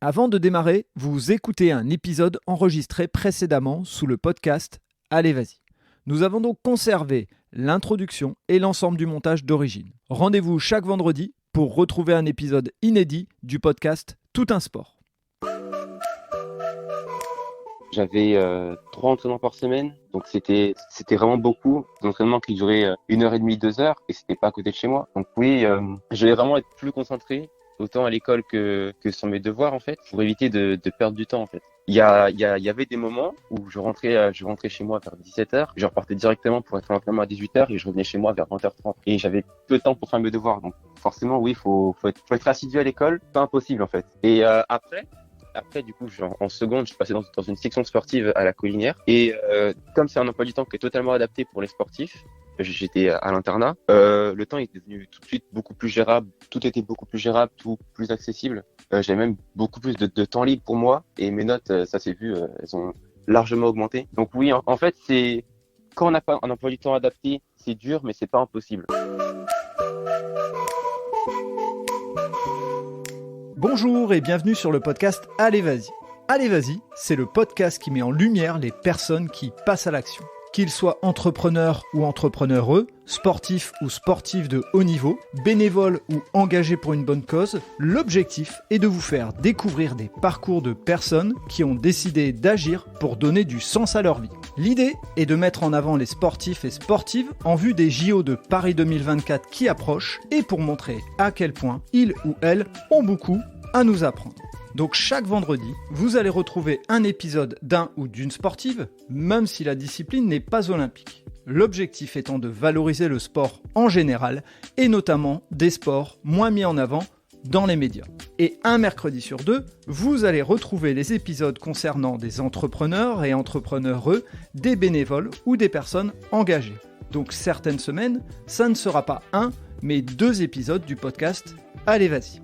Avant de démarrer, vous écoutez un épisode enregistré précédemment sous le podcast Allez vas-y. Nous avons donc conservé l'introduction et l'ensemble du montage d'origine. Rendez-vous chaque vendredi pour retrouver un épisode inédit du podcast Tout un sport. J'avais 3 entraînements par semaine, donc c'était vraiment beaucoup. Des entraînements qui duraient 1h30, 2 heures, et c'était pas à côté de chez moi. Donc oui, j'allais vraiment être plus concentré, autant à l'école que sur mes devoirs en fait, pour éviter de perdre du temps en fait. Il y avait des moments où je rentrais chez moi vers 17h, je repartais directement pour être à l'entraînement à 18h et je revenais chez moi vers 20h30. Et j'avais peu de temps pour faire mes devoirs, donc forcément oui, faut être assidu à l'école, pas impossible en fait. Et après, du coup, en seconde, je suis passé dans une section sportive à la Collinière. Et comme c'est un emploi du temps qui est totalement adapté pour les sportifs, j'étais à l'internat. Le temps était devenu tout de suite beaucoup plus gérable. Tout était beaucoup plus gérable, tout plus accessible. J'avais même beaucoup plus de temps libre pour moi. Et mes notes, ça s'est vu, elles ont largement augmenté. Donc oui, en fait, c'est quand on n'a pas un emploi du temps adapté, c'est dur, mais c'est pas impossible. Bonjour et bienvenue sur le podcast Allez vas-y. Allez vas-y, c'est le podcast qui met en lumière les personnes qui passent à l'action. Qu'ils soient entrepreneurs ou entrepreneureux, sportifs ou sportifs de haut niveau, bénévoles ou engagés pour une bonne cause, l'objectif est de vous faire découvrir des parcours de personnes qui ont décidé d'agir pour donner du sens à leur vie. L'idée est de mettre en avant les sportifs et sportives en vue des JO de Paris 2024 qui approchent et pour montrer à quel point ils ou elles ont beaucoup à nous apprendre. Donc chaque vendredi, vous allez retrouver un épisode d'un ou d'une sportive, même si la discipline n'est pas olympique. L'objectif étant de valoriser le sport en général, et notamment des sports moins mis en avant dans les médias. Et un mercredi sur deux, vous allez retrouver les épisodes concernant des entrepreneurs et entrepreneureux, des bénévoles ou des personnes engagées. Donc certaines semaines, ça ne sera pas un, mais 2 épisodes du podcast Allez vas-y.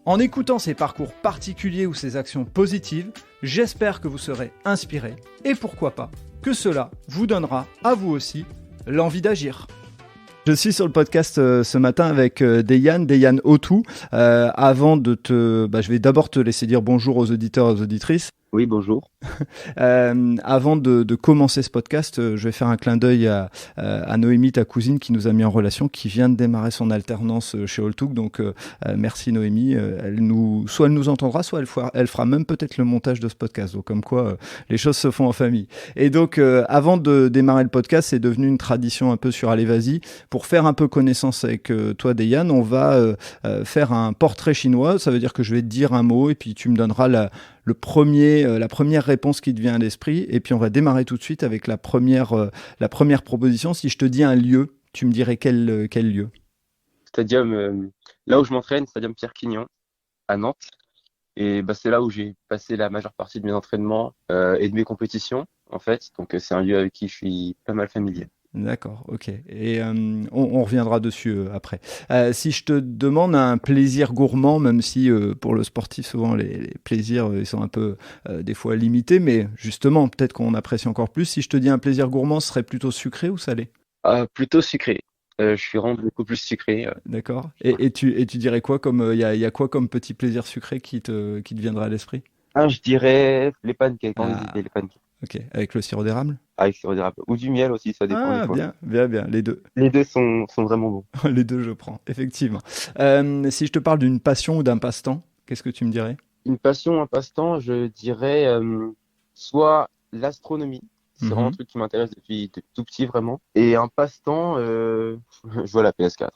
En écoutant ces parcours particuliers ou ces actions positives, j'espère que vous serez inspirés et pourquoi pas que cela vous donnera à vous aussi l'envie d'agir. Je suis sur le podcast ce matin avec Deyan Otou. Avant de je vais d'abord te laisser dire bonjour aux auditeurs et aux auditrices. Oui, bonjour. Avant de commencer ce podcast, je vais faire un clin d'œil à Noémie, ta cousine, qui nous a mis en relation, qui vient de démarrer son alternance chez Holtouk. Donc, merci Noémie. Soit elle nous entendra, soit elle fera même peut-être le montage de ce podcast. Donc, comme quoi, les choses se font en famille. Et donc, avant de démarrer le podcast, c'est devenu une tradition un peu sur Allez vas-y. Pour faire un peu connaissance avec toi, Deyan, on va faire un portrait chinois. Ça veut dire que je vais te dire un mot et puis tu me donneras la première réponse qui te vient à l'esprit, et puis on va démarrer tout de suite avec la première proposition. Si je te dis un lieu, tu me dirais quel lieu? Stadium, là où je m'entraîne, Stadium Pierre Quignon, à Nantes. Et c'est là où j'ai passé la majeure partie de mes entraînements et de mes compétitions, en fait. Donc c'est un lieu avec qui je suis pas mal familier. D'accord, ok. Et on reviendra dessus après. Si je te demande un plaisir gourmand, même si pour le sportif, souvent les plaisirs ils sont un peu des fois limités, mais justement, peut-être qu'on apprécie encore plus. Si je te dis un plaisir gourmand, ce serait plutôt sucré ou salé? Plutôt sucré. Je suis vraiment beaucoup plus sucré. D'accord. Et tu dirais quoi comme il y a quoi comme petit plaisir sucré qui te viendra à l'esprit? Je dirais les pancakes, quand Ah, hésiter, les pancakes. ok. Avec le sirop d'érable? Avec sirop d'érable. Ou du miel aussi, ça dépend des Ah, fois. bien, les deux. Les deux sont vraiment bons. Les deux, je prends, effectivement. Si je te parle d'une passion ou d'un passe-temps, qu'est-ce que tu me dirais? Une passion, un passe-temps, je dirais soit l'astronomie. C'est vraiment un truc qui m'intéresse depuis tout petit, vraiment. Et un passe-temps, je vois la PS4.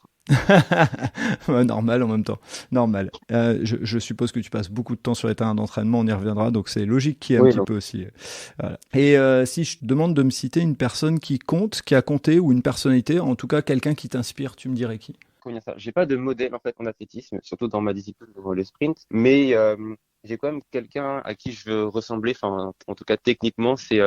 Ouais, normal en même temps. Normal. Je suppose que tu passes beaucoup de temps sur les terrains d'entraînement, on y reviendra, donc c'est logique qu'il y ait un Oui, petit donc, peu aussi. Voilà. Et si je te demande de me citer une personne qui compte, qui a compté, ou une personnalité, en tout cas quelqu'un qui t'inspire, tu me dirais qui? comment dire ça? J'ai pas de modèle en fait en athlétisme, surtout dans ma discipline, le sprint, mais j'ai quand même quelqu'un à qui je veux ressembler, enfin en tout cas techniquement, c'est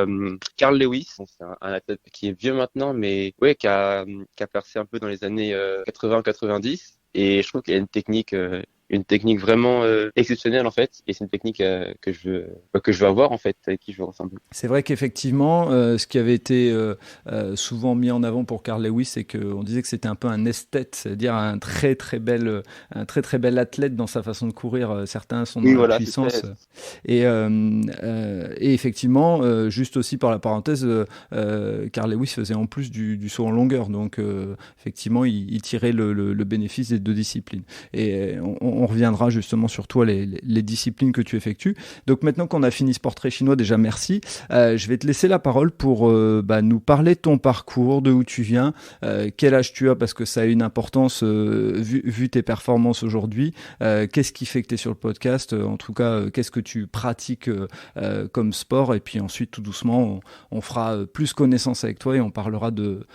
Carl Lewis. Bon, c'est un athlète qui est vieux maintenant, mais ouais, qui a percé un peu dans les années 80-90, et je trouve qu'il a une technique une technique vraiment exceptionnelle en fait, et c'est une technique que je veux avoir en fait, avec qui je veux ressembler. C'est vrai qu'effectivement, ce qui avait été souvent mis en avant pour Carl Lewis, c'est qu'on disait que c'était un peu un esthète, c'est-à-dire un très très bel athlète dans sa façon de courir. Certains sont dans Oui, la voilà, c'est puissance. très. Et effectivement, juste aussi par la parenthèse, Carl Lewis faisait en plus du saut en longueur. Donc effectivement, il tirait le bénéfice des deux disciplines. Et on reviendra justement sur toi, les disciplines que tu effectues. Donc maintenant qu'on a fini ce portrait chinois, déjà merci. Je vais te laisser la parole pour nous parler de ton parcours, de où tu viens, quel âge tu as, parce que ça a une importance vu tes performances aujourd'hui. Qu'est-ce qui fait que tu es sur le podcast, en tout cas, qu'est-ce que tu pratiques comme sport, et puis ensuite, tout doucement, on fera plus connaissance avec toi et on parlera de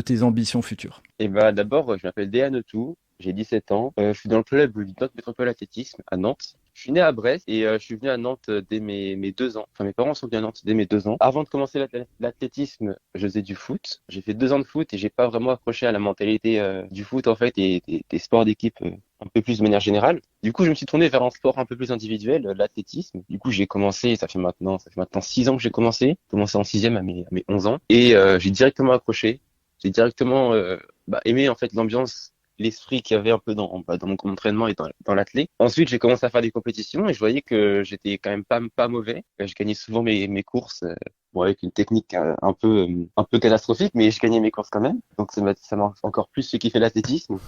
tes ambitions futures. Et bah d'abord, je m'appelle Déa Netou, j'ai 17 ans. Je suis dans le club du Nantes Métropole Athlétisme à Nantes. Je suis né à Brest et je suis venu à Nantes dès mes 2 ans. Enfin, mes parents sont venus à Nantes dès mes 2 ans. Avant de commencer l'athlétisme, je faisais du foot. J'ai fait 2 ans de foot et j'ai pas vraiment accroché à la mentalité du foot en fait et des sports d'équipe un peu plus de manière générale. Du coup, je me suis tourné vers un sport un peu plus individuel, l'athlétisme. Du coup, j'ai commencé, ça fait maintenant 6 ans que j'ai commencé. J'ai commencé en sixième à mes 11 ans et j'ai directement accroché. J'ai directement aimé en fait l'ambiance, l'esprit qu'il y avait un peu dans mon entraînement et dans l'athlé. Ensuite, j'ai commencé à faire des compétitions et je voyais que j'étais quand même pas mauvais. Je gagnais souvent mes courses, bon, avec une technique un peu catastrophique, mais je gagnais mes courses quand même. Donc ça m'a encore plus fait kiffer l'athlétisme.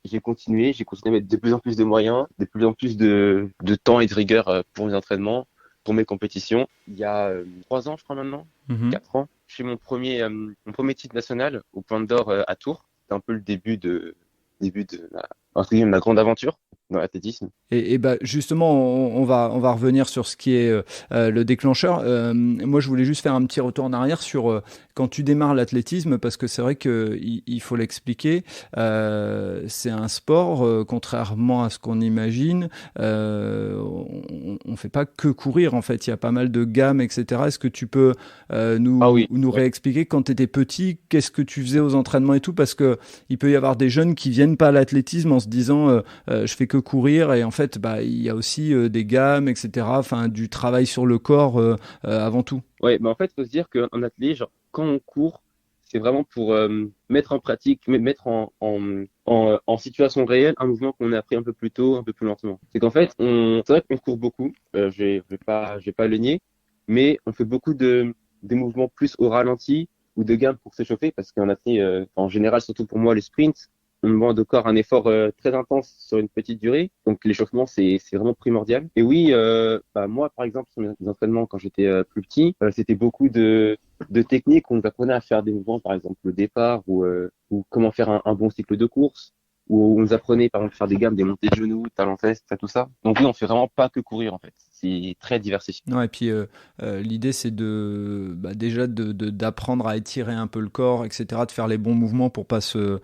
J'ai continué à mettre de plus en plus de moyens, de plus en plus de temps et de rigueur pour mes entraînements, pour mes compétitions. Il y a 3 ans, je crois maintenant, Mhm. 4 ans, je fais mon premier titre national au Point d'Or à Tours. C'était un peu le début de entre guillemets, ma grande aventure dans l'athlétisme. Et justement, on va revenir sur ce qui est le déclencheur. Moi, je voulais juste faire un petit retour en arrière sur quand tu démarres l'athlétisme, parce que c'est vrai qu'il faut l'expliquer. C'est un sport, contrairement à ce qu'on imagine, on ne fait pas que courir, en fait. Il y a pas mal de gammes, etc. Est-ce que tu peux Ah nous, oui, nous ouais. réexpliquer quand tu étais petit, qu'est-ce que tu faisais aux entraînements et tout? Parce qu'il peut y avoir des jeunes qui viennent pas à l'athlétisme en se disant je fais que courir, et en fait il y a aussi des gammes, etc. Enfin, du travail sur le corps avant tout. Ouais, mais en fait, faut se dire qu'en athlé, genre, quand on court, c'est vraiment pour mettre en pratique, mettre en situation réelle un mouvement qu'on a appris un peu plus tôt, un peu plus lentement. C'est qu'en fait, c'est vrai qu'on court beaucoup, je vais pas le nier, mais on fait beaucoup des mouvements plus au ralenti ou de gamme pour s'échauffer, parce qu'en athlé, en général, surtout pour moi, les sprints, on demande au corps un effort très intense sur une petite durée. Donc l'échauffement, c'est vraiment primordial. Et oui, moi, par exemple, sur mes entraînements, quand j'étais plus petit, c'était beaucoup de techniques. On nous apprenait à faire des mouvements, par exemple le départ ou comment faire un bon cycle de course. Ou on nous apprenait, par exemple, à faire des gammes, des montées de genoux, talons-fesses, tout ça. Donc oui, on fait vraiment pas que courir, en fait. C'est très diversifié. Non, et puis l'idée c'est déjà d'apprendre à étirer un peu le corps, etc., de faire les bons mouvements pour pas se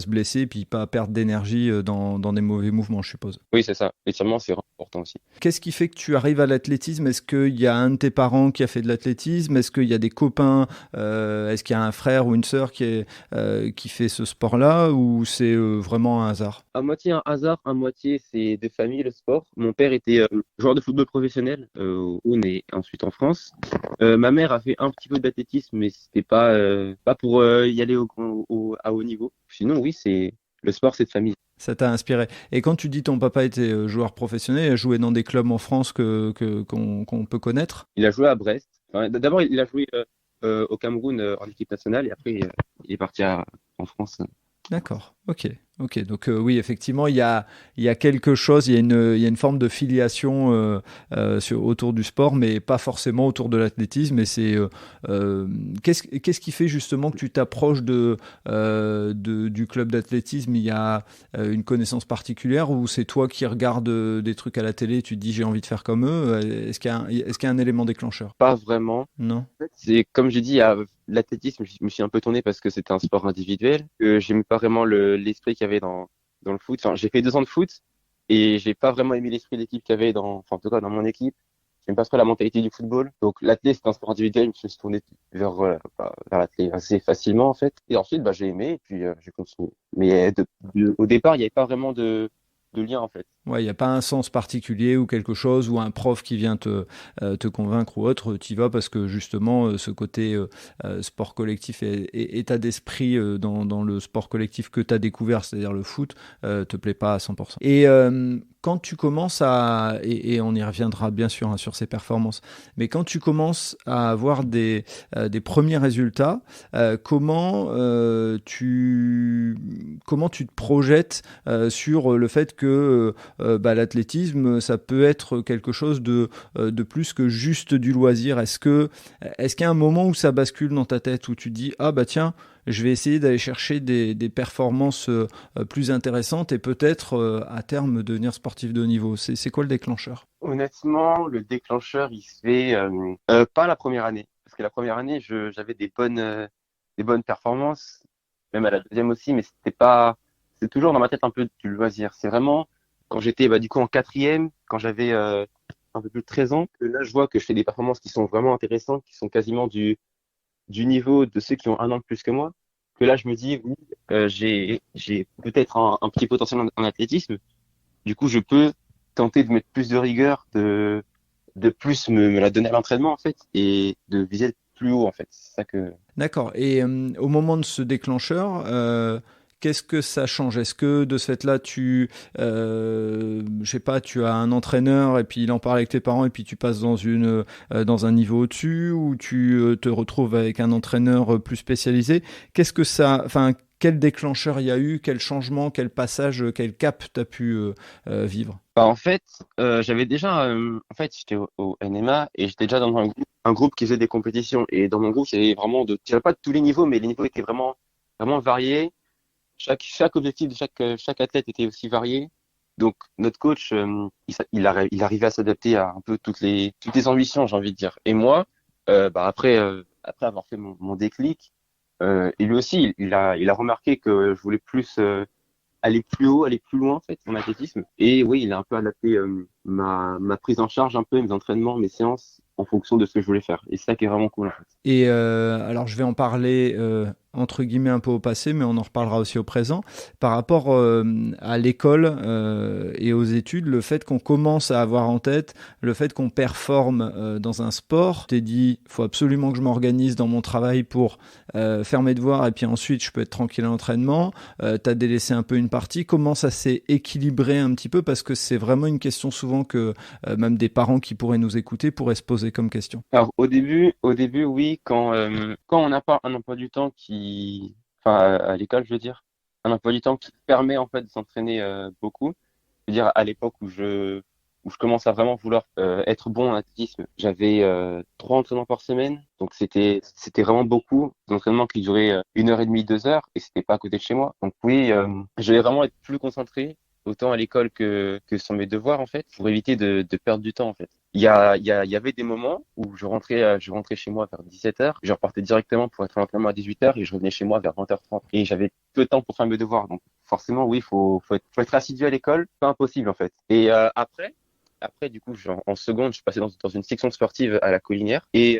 blesser, et puis pas perdre d'énergie dans des mauvais mouvements, je suppose. Oui, c'est ça. L'étirement, c'est vraiment important aussi. Qu'est-ce qui fait que tu arrives à l'athlétisme? Est-ce qu'il y a un de tes parents qui a fait de l'athlétisme? Est-ce qu'il y a des copains? Est-ce qu'il y a un frère ou une sœur qui fait ce sport-là? Ou c'est vraiment un hasard? À moitié un hasard, à moitié c'est de famille, le sport. Mon père était joueur de football professionnel au Aune et ensuite en France. Ma mère a fait un petit peu d'athlétisme, mais c'était pas pour y aller à haut niveau. Sinon, oui, le sport, c'est de famille. Ça t'a inspiré. Et quand tu dis ton papa était joueur professionnel, il a joué dans des clubs en France qu'on peut connaître? Il a joué à Brest. Enfin, d'abord, il a joué au Cameroun en équipe nationale et après, il est parti en France. D'accord, ok. Ok, donc oui, effectivement, il y a quelque chose, il y a une forme de filiation autour du sport, mais pas forcément autour de l'athlétisme. Et qu'est-ce qui fait justement que tu t'approches du club d'athlétisme? Il y a une connaissance particulière, ou c'est toi qui regardes des trucs à la télé et tu te dis j'ai envie de faire comme eux? Est-ce qu'il y a un élément déclencheur? Pas vraiment. Non? En fait, c'est comme j'ai dit, à l'athlétisme, je me suis un peu tourné parce que c'était un sport individuel, que j'aimais pas vraiment l'esprit qu'il y avait dans le foot. Enfin, j'ai fait 2 ans de foot et j'ai pas vraiment aimé l'esprit d'équipe qu'il y avait enfin, en tout cas, dans mon équipe. J'aime pas trop la mentalité du football. Donc, l'athlé, c'est un sport individuel. Je me suis tourné vers l'athlé assez facilement, en fait. Et ensuite, j'ai aimé et puis j'ai continué. Mais au départ, il n'y avait pas vraiment de de lien en fait. Ouais, il n'y a pas un sens particulier ou quelque chose, ou un prof qui vient te convaincre ou autre, tu y vas parce que justement, ce côté sport collectif et état d'esprit dans le sport collectif que tu as découvert, c'est-à-dire le foot, te plaît pas à 100%. Et quand tu commences et on y reviendra bien sûr hein, sur ces performances, mais quand tu commences à avoir des premiers résultats, comment tu te projettes sur le fait que l'athlétisme, ça peut être quelque chose de plus que juste du loisir. Est-ce qu'il y a un moment où ça bascule dans ta tête, où tu te dis, ah bah tiens, je vais essayer d'aller chercher des performances plus intéressantes et peut-être à terme devenir sportif de haut niveau. C'est quoi le déclencheur? Honnêtement, le déclencheur, il se fait pas la première année. Parce que la première année, j'avais des bonnes performances, même à la deuxième aussi, mais c'est toujours dans ma tête un peu du loisir. C'est vraiment quand j'étais du coup en quatrième, quand j'avais un peu plus de 13 ans, que là je vois que je fais des performances qui sont vraiment intéressantes, qui sont quasiment du niveau de ceux qui ont un an de plus que moi. Que là je me dis, oui, j'ai peut-être un petit potentiel en athlétisme. Du coup, je peux tenter de mettre plus de rigueur, de plus me la donner à l'entraînement, en fait, et de viser plus haut, en fait. C'est ça que... D'accord. Et au moment de ce déclencheur, qu'est-ce que ça change? Est-ce que de ce fait-là, je sais pas, tu as un entraîneur et puis il en parle avec tes parents et puis tu passes dans un niveau au-dessus, ou tu te retrouves avec un entraîneur plus spécialisé? Enfin, quel déclencheur il y a eu? Quel changement? Quel passage? Quel cap t'as pu vivre? En fait, j'avais déjà... en fait, j'étais au NMA et j'étais déjà dans un groupe qui faisait des compétitions. Et dans mon groupe, il y avait vraiment je dirais pas de tous les niveaux, mais les niveaux étaient vraiment variés. Chaque objectif de chaque athlète était aussi varié. Donc, notre coach, il arrivait à s'adapter à un peu toutes les ambitions, j'ai envie de dire. Et moi, après avoir fait mon déclic, et lui aussi, il a remarqué que je voulais plus aller plus haut, aller plus loin, en fait, en athlétisme. Et oui, il a un peu adapté ma prise en charge, un peu, mes entraînements, mes séances, en fonction de ce que je voulais faire. Et c'est ça qui est vraiment cool, en fait. Et alors, je vais en parler entre guillemets un peu au passé, mais on en reparlera aussi au présent. Par rapport à l'école et aux études, le fait qu'on commence à avoir en tête le fait qu'on performe dans un sport, t'es dit, faut absolument que je m'organise dans mon travail pour faire mes devoirs et puis ensuite je peux être tranquille à l'entraînement. T'as délaissé un peu une partie. Comment ça s'est équilibré un petit peu? Parce que c'est vraiment une question souvent que même des parents qui pourraient nous écouter pourraient se poser comme question. Alors au début, oui, quand on n'a pas un emploi du temps enfin à l'école, je veux dire, un emploi du temps qui permet en fait de s'entraîner beaucoup. Je veux dire à l'époque où je commence à vraiment vouloir être bon en athlétisme, j'avais 3 entraînements par semaine, donc c'était vraiment beaucoup d'entraînements qui duraient 1 heure et demie, 2 heures, et c'était pas à côté de chez moi. Donc oui, je vais vraiment être plus concentré autant à l'école que sur mes devoirs en fait, pour éviter de perdre du temps en fait. Il y avait des moments où je rentrais chez moi vers 17 heures, je repartais directement pour être à l'entraînement à 18 heures et je revenais chez moi vers 20h30. Et j'avais peu de temps pour faire mes devoirs. Donc, forcément, oui, faut être assidu à l'école. Pas impossible, en fait. Et après, du coup, en seconde, je suis passé dans une section sportive à la Collinière. Et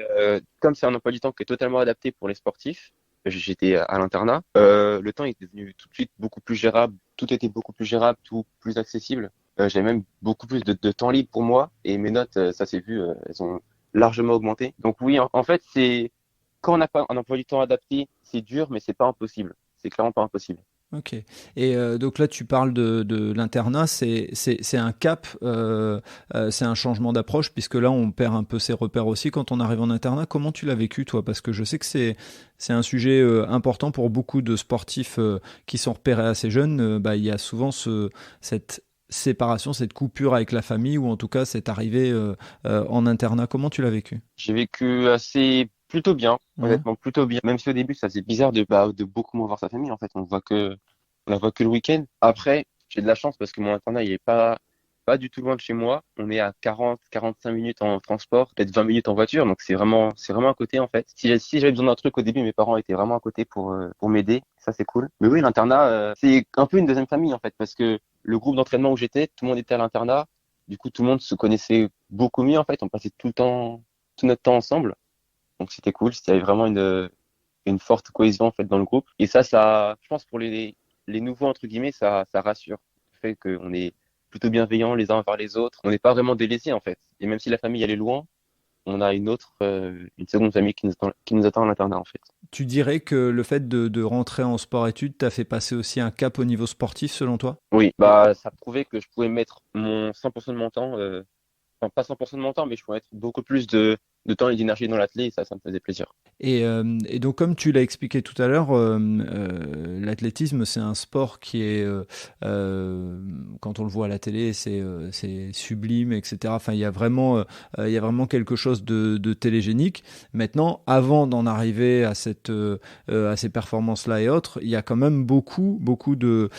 comme c'est un emploi du temps qui est totalement adapté pour les sportifs, j'étais à l'internat. Le temps est devenu tout de suite beaucoup plus gérable. Tout était beaucoup plus gérable, tout plus accessible. J'avais même beaucoup plus de temps libre pour moi. Et mes notes, ça s'est vu, elles ont largement augmenté. Donc oui, en fait, c'est quand on n'a pas un emploi du temps adapté, c'est dur, mais c'est pas impossible. C'est clairement pas impossible. Ok. Et donc là, tu parles de l'internat, c'est un cap, c'est un changement d'approche, puisque là, on perd un peu ses repères aussi quand on arrive en internat. Comment tu l'as vécu, toi? Parce que je sais que c'est un sujet important pour beaucoup de sportifs qui sont repérés assez jeunes. Il y a souvent cette séparation, cette coupure avec la famille, ou en tout cas cette arrivée en internat. Comment tu l'as vécu? J'ai vécu assez plutôt bien, Ouais. honnêtement, plutôt bien. Même si au début, ça faisait bizarre de beaucoup moins voir sa famille. En fait, on la voit que le week-end. Après, j'ai de la chance parce que mon internat, il est pas du tout loin de chez moi. On est à 45 minutes en transport, peut-être 20 minutes en voiture. Donc c'est vraiment à côté, en fait. Si j'avais besoin d'un truc au début, mes parents étaient vraiment à côté pour m'aider. Ça, c'est cool. Mais oui, l'internat, c'est un peu une deuxième famille, en fait, parce que le groupe d'entraînement où j'étais, tout le monde était à l'internat. Du coup, tout le monde se connaissait beaucoup mieux, en fait. On passait tout notre temps ensemble. Donc c'était cool. Il y avait vraiment une forte cohésion en fait dans le groupe. Et ça, je pense pour les nouveaux entre guillemets, ça rassure. Le fait qu'on est plutôt bienveillants les uns envers les autres. On n'est pas vraiment délaissés en fait. Et même si la famille elle est loin, on a une seconde famille qui nous attend à l'internat en fait. Tu dirais que le fait de rentrer en sport-études t'a fait passer aussi un cap au niveau sportif selon toi? Oui, bah ça prouvait que je pouvais mettre mon 100% de mon temps, enfin pas 100% de mon temps, mais je pouvais mettre beaucoup plus de temps et d'énergie dans l'athlète et ça me faisait plaisir. Et donc, comme tu l'as expliqué tout à l'heure, l'athlétisme, c'est un sport qui est, quand on le voit à la télé, c'est sublime, etc. Enfin, il y a vraiment quelque chose de télégénique. Maintenant, avant d'en arriver à ces performances-là et autres, il y a quand même beaucoup de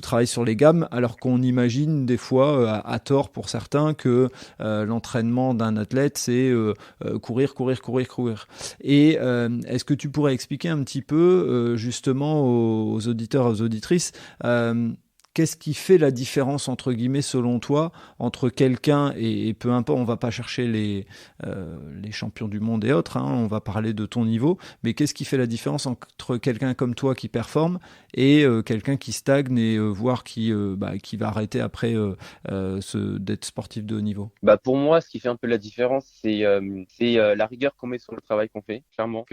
travail sur les gammes, alors qu'on imagine des fois, à tort pour certains, que l'entraînement d'un athlète, c'est courir, courir, courir, courir. Et est-ce que tu pourrais expliquer un petit peu justement aux auditeurs et aux auditrices qu'est-ce qui fait la différence entre guillemets selon toi entre quelqu'un et peu importe, on va pas chercher les champions du monde et autres, hein, on va parler de ton niveau, mais qu'est-ce qui fait la différence entre quelqu'un comme toi qui performe et quelqu'un qui stagne et voire qui va arrêter après d'être sportif de haut niveau? Bah pour moi, ce qui fait un peu la différence, c'est la rigueur qu'on met sur le travail qu'on fait, clairement.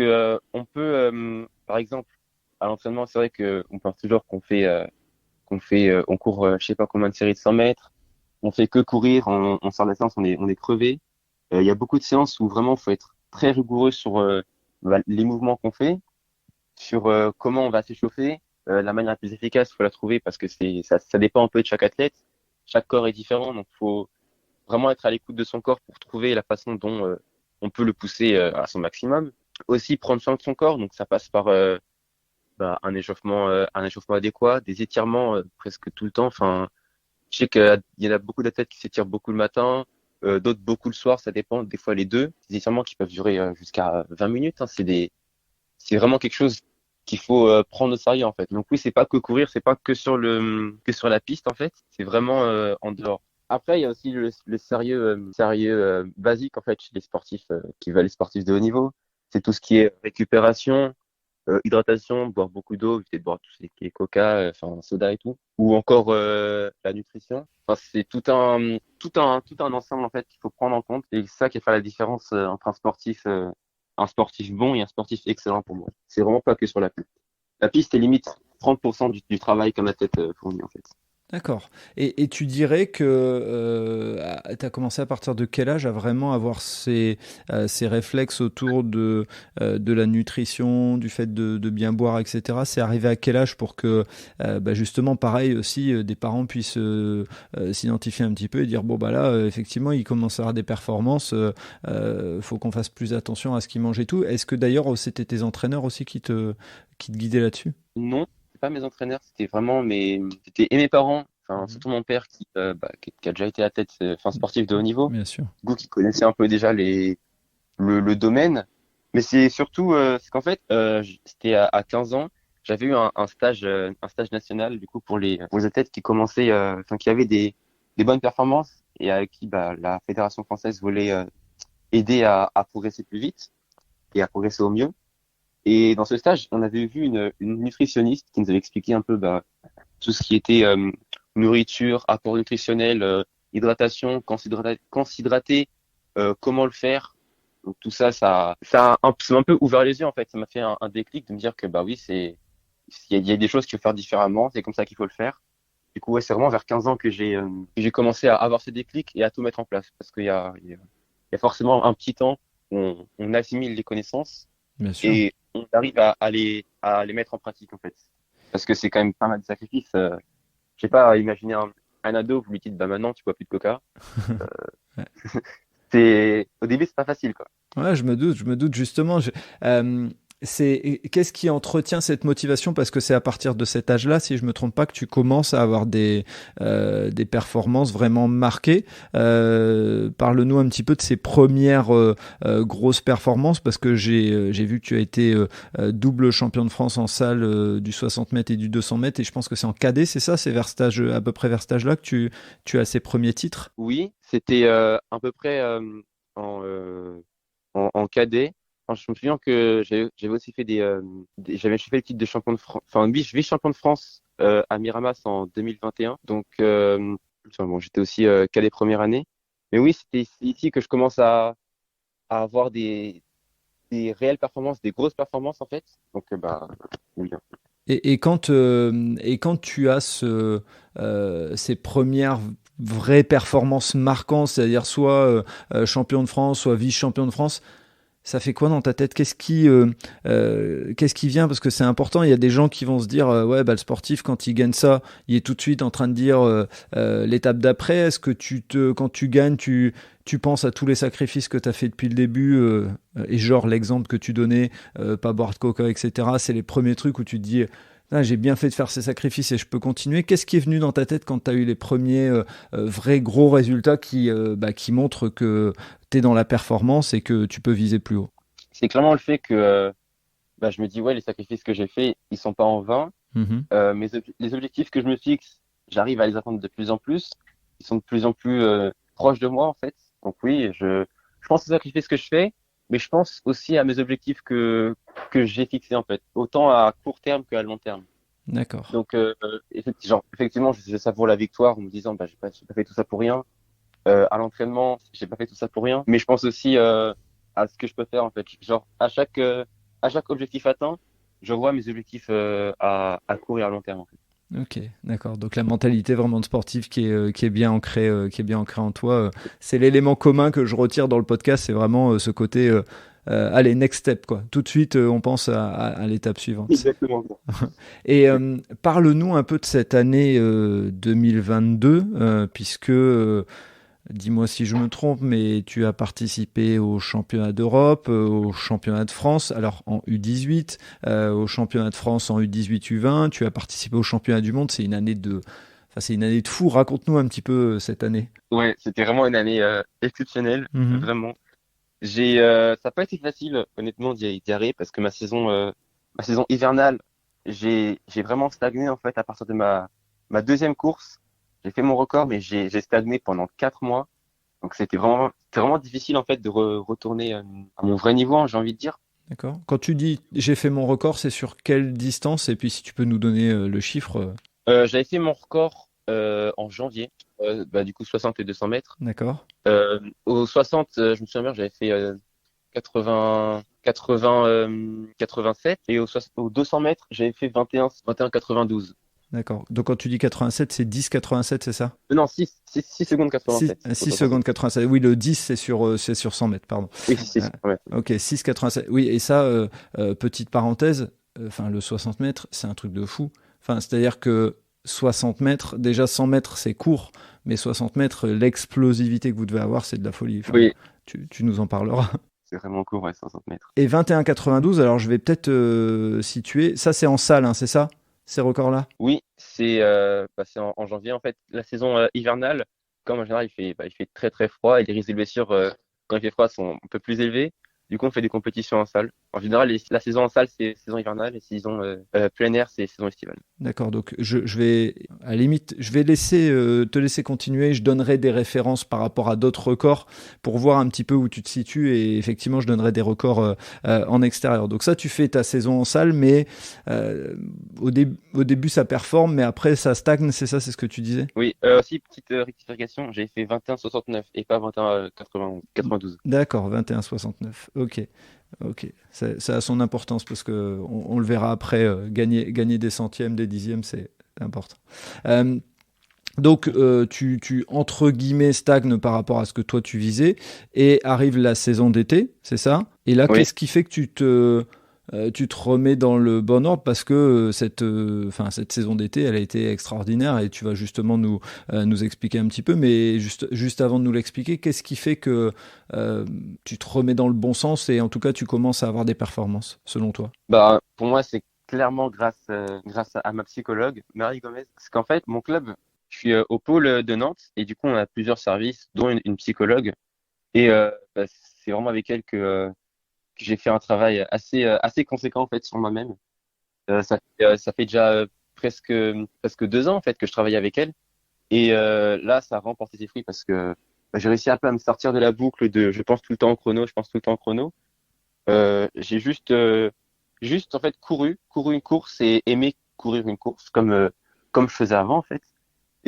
On peut, par exemple, à l'entraînement, c'est vrai que on pense toujours on court, je sais pas combien de séries de 100 mètres, on fait que courir, on sort de la séance, on est crevé. Il y a beaucoup de séances où vraiment faut être très rigoureux sur les mouvements qu'on fait, sur comment on va s'échauffer. La manière la plus efficace, faut la trouver parce que ça dépend un peu de chaque athlète. Chaque corps est différent, donc faut vraiment être à l'écoute de son corps pour trouver la façon dont on peut le pousser à son maximum. Aussi prendre soin de son corps, donc ça passe par un échauffement adéquat, des étirements presque tout le temps. Enfin, je sais qu'il y en a beaucoup d'athlètes qui s'étirent beaucoup le matin, d'autres beaucoup le soir, ça dépend, des fois les deux. Des étirements qui peuvent durer jusqu'à 20 minutes. Hein, c'est vraiment quelque chose qu'il faut prendre au sérieux en fait. Donc oui, c'est pas que courir, c'est pas que sur la piste en fait, c'est vraiment en dehors. Après, il y a aussi le sérieux basique en fait chez les sportifs qui veulent les sportifs de haut niveau. C'est tout ce qui est récupération, hydratation, boire beaucoup d'eau, éviter de boire tout ce qui est coca, enfin soda et tout, ou encore la nutrition. Enfin, c'est tout un ensemble en fait qu'il faut prendre en compte et c'est ça qui fait la différence entre un sportif bon et un sportif excellent pour moi. C'est vraiment pas que sur la piste. La piste est limite 30% du travail qu'un athlète fournit en fait. D'accord. Et tu dirais que tu as commencé à partir de quel âge à vraiment avoir ces réflexes autour de la nutrition, du fait de bien boire, etc. C'est arrivé à quel âge pour que, justement, pareil aussi, des parents puissent s'identifier un petit peu et dire, bon, bah là, effectivement, il commence à avoir des performances, faut qu'on fasse plus attention à ce qu'il mange et tout. Est-ce que d'ailleurs, c'était tes entraîneurs aussi qui te guidaient là-dessus? Non, c'est pas mes entraîneurs, c'était et mes parents, enfin Mhm. surtout mon père qui a déjà été athlète, enfin sportif de haut niveau, Bien sûr. du coup qui connaissait un peu déjà le domaine. Mais c'est surtout, c'est qu'en fait, c'était à 15 ans, j'avais eu un stage national du coup pour les athlètes qui commençaient, enfin qui avaient des bonnes performances et à qui la fédération française voulait aider à progresser plus vite et à progresser au mieux. Et dans ce stage, on avait vu une nutritionniste qui nous avait expliqué un peu tout ce qui était nourriture, apport nutritionnel, hydratation, quand s'hydrater, comment le faire. Donc tout ça, ça m'a un peu ouvert les yeux en fait. Ça m'a fait un déclic de me dire que bah oui, il y a des choses qu'il faut faire différemment. C'est comme ça qu'il faut le faire. Du coup, ouais, c'est vraiment vers 15 ans que j'ai commencé à avoir ce déclic et à tout mettre en place parce qu'il y a forcément un petit temps où on assimile les connaissances Bien sûr. et on arrive à les mettre en pratique en fait. Parce que c'est quand même pas mal de sacrifices. Je sais pas, imaginer un ado, vous lui dites bah maintenant tu bois plus de coca. Au début c'est pas facile quoi. Ouais, je me doute justement. Qu'est-ce qui entretient cette motivation? Parce que c'est à partir de cet âge-là, si je me trompe pas, que tu commences à avoir des performances vraiment marquées. Parle-nous un petit peu de ces premières grosses performances, parce que j'ai vu que tu as été double champion de France en salle du 60 mètres et du 200 mètres, et je pense que c'est en cadet, c'est ça? C'est à peu près vers cet âge-là que tu as ces premiers titres? Oui, c'était à peu près en cadet. Enfin, je me souviens que j'avais aussi fait j'avais fait le titre de champion de France, enfin vice-champion de France à Miramas en 2021. Donc Enfin, bon, j'étais aussi cadet première année. Mais oui, c'est ici que je commence à avoir des réelles performances, des grosses performances en fait. Donc, oui. Et quand tu as ces premières vraies performances marquantes, c'est-à-dire soit champion de France, soit vice-champion de France, ça fait quoi dans ta tête? Qu'est-ce qui vient? Parce que c'est important. Il y a des gens qui vont se dire, ouais, bah, le sportif, quand il gagne ça, il est tout de suite en train de dire l'étape d'après. Est-ce que quand tu gagnes, tu penses à tous les sacrifices que tu as fait depuis le début et genre l'exemple que tu donnais, pas boire de coca, etc. C'est les premiers trucs où tu te dis, ah, j'ai bien fait de faire ces sacrifices et je peux continuer. Qu'est-ce qui est venu dans ta tête quand tu as eu les premiers vrais gros résultats qui montrent que tu es dans la performance et que tu peux viser plus haut? C'est clairement le fait que je me dis, ouais, les sacrifices que j'ai faits, ils sont pas en vain. Mhm. Les objectifs que je me fixe, j'arrive à les atteindre de plus en plus. Ils sont de plus en plus proches de moi, en fait. Donc oui, je pense aux sacrifices que je fais, mais je pense aussi à mes objectifs que j'ai fixés, en fait, autant à court terme qu'à long terme. D'accord. Donc, effectivement, je savoure la victoire en me disant, j'ai pas fait tout ça pour rien. À l'entraînement, j'ai pas fait tout ça pour rien. Mais je pense aussi à ce que je peux faire, en fait. Genre, à chaque objectif atteint, je vois mes objectifs à court et à long terme, en fait. Ok, d'accord. Donc la mentalité vraiment de sportif qui est bien ancrée, en toi, c'est l'élément commun que je retire dans le podcast. C'est vraiment ce côté, allez, next step, quoi. Tout de suite, on pense à l'étape suivante. Exactement. Et parle-nous un peu de cette année 2022, puisque dis-moi si je me trompe, mais tu as participé au championnat d'Europe, au championnat de France, alors en U18, au championnat de France en U18, U20, tu as participé au championnat du monde, c'est une année de fou. Raconte-nous un petit peu cette année. Ouais, c'était vraiment une année exceptionnelle, Mhm. vraiment. Ça n'a pas été facile, honnêtement, d'y arriver parce que ma saison hivernale, j'ai vraiment stagné en fait à partir de ma deuxième course. J'ai fait mon record, mais j'ai stagné pendant 4 mois. Donc c'était vraiment difficile en fait de retourner à mon vrai niveau, hein, j'ai envie de dire. D'accord. Quand tu dis j'ai fait mon record, c'est sur quelle distance? Et puis si tu peux nous donner le chiffre. J'avais fait mon record en janvier, du coup 60 et 200 mètres. D'accord. Au 60, je me souviens bien, j'avais fait 87 et au 200 mètres, j'avais fait 21,92. D'accord. Donc quand tu dis 87, c'est 10,87, c'est ça? Non, 6 secondes 6, 87. 6 secondes 87. Oui, le 10, c'est sur 100 mètres, pardon. Oui, Euh, ouais. ok, 6,87. Oui, et ça, petite parenthèse, enfin, le 60 mètres, c'est un truc de fou. Enfin, c'est-à-dire que 60 mètres, déjà 100 mètres, c'est court, mais 60 mètres, l'explosivité que vous devez avoir, c'est de la folie. Enfin, Oui, tu nous en parleras. c'est vraiment court, ouais, 60 mètres. Et 21,92, alors je vais peut-être situer. Ça, c'est en salle, hein, c'est ça? Ces records-là? Oui, c'est en janvier, en fait, la saison hivernale, comme en général, il fait très très froid et les risques de blessures, quand il fait froid, sont un peu plus élevés. Du coup, on fait des compétitions en salle. En général, la saison en salle, c'est saison hivernale et saison plein air, c'est saison estivale. D'accord, donc je vais, à la limite, je vais te laisser continuer. Je donnerai des références par rapport à d'autres records pour voir un petit peu où tu te situes. Et effectivement, je donnerai des records en extérieur. Donc ça, tu fais ta saison en salle, mais au début, ça performe, mais après, ça stagne. C'est ça, c'est ce que tu disais? Oui, aussi, petite rectification, j'ai fait 21,69 et pas 21,92. D'accord, 21,69. Ok. Ok, ça a son importance parce que on le verra après. Gagner des centièmes, des dixièmes, c'est important. Euh, donc, entre guillemets, stagnes par rapport à ce que toi tu visais et arrive la saison d'été, c'est ça? Et là, Oui, qu'est-ce qui fait que tu te remets dans le bon ordre parce que cette saison d'été, elle a été extraordinaire et tu vas justement nous expliquer un petit peu. Mais juste avant de nous l'expliquer, qu'est-ce qui fait que tu te remets dans le bon sens et en tout cas tu commences à avoir des performances, selon toi? pour moi, c'est clairement grâce à ma psychologue, Marie Gomez. Parce qu'en fait, mon club, je suis au pôle de Nantes et du coup, on a plusieurs services, dont une psychologue. Et c'est vraiment avec elle que j'ai fait un travail assez conséquent en fait sur moi-même. Ça fait déjà presque 2 ans en fait que je travaille avec elle. Et là, ça a remporté ses fruits parce que j'ai réussi un peu à me sortir de la boucle de je pense tout le temps en chrono, je pense tout le temps en chrono. J'ai juste en fait couru une course et aimé courir une course comme je faisais avant en fait.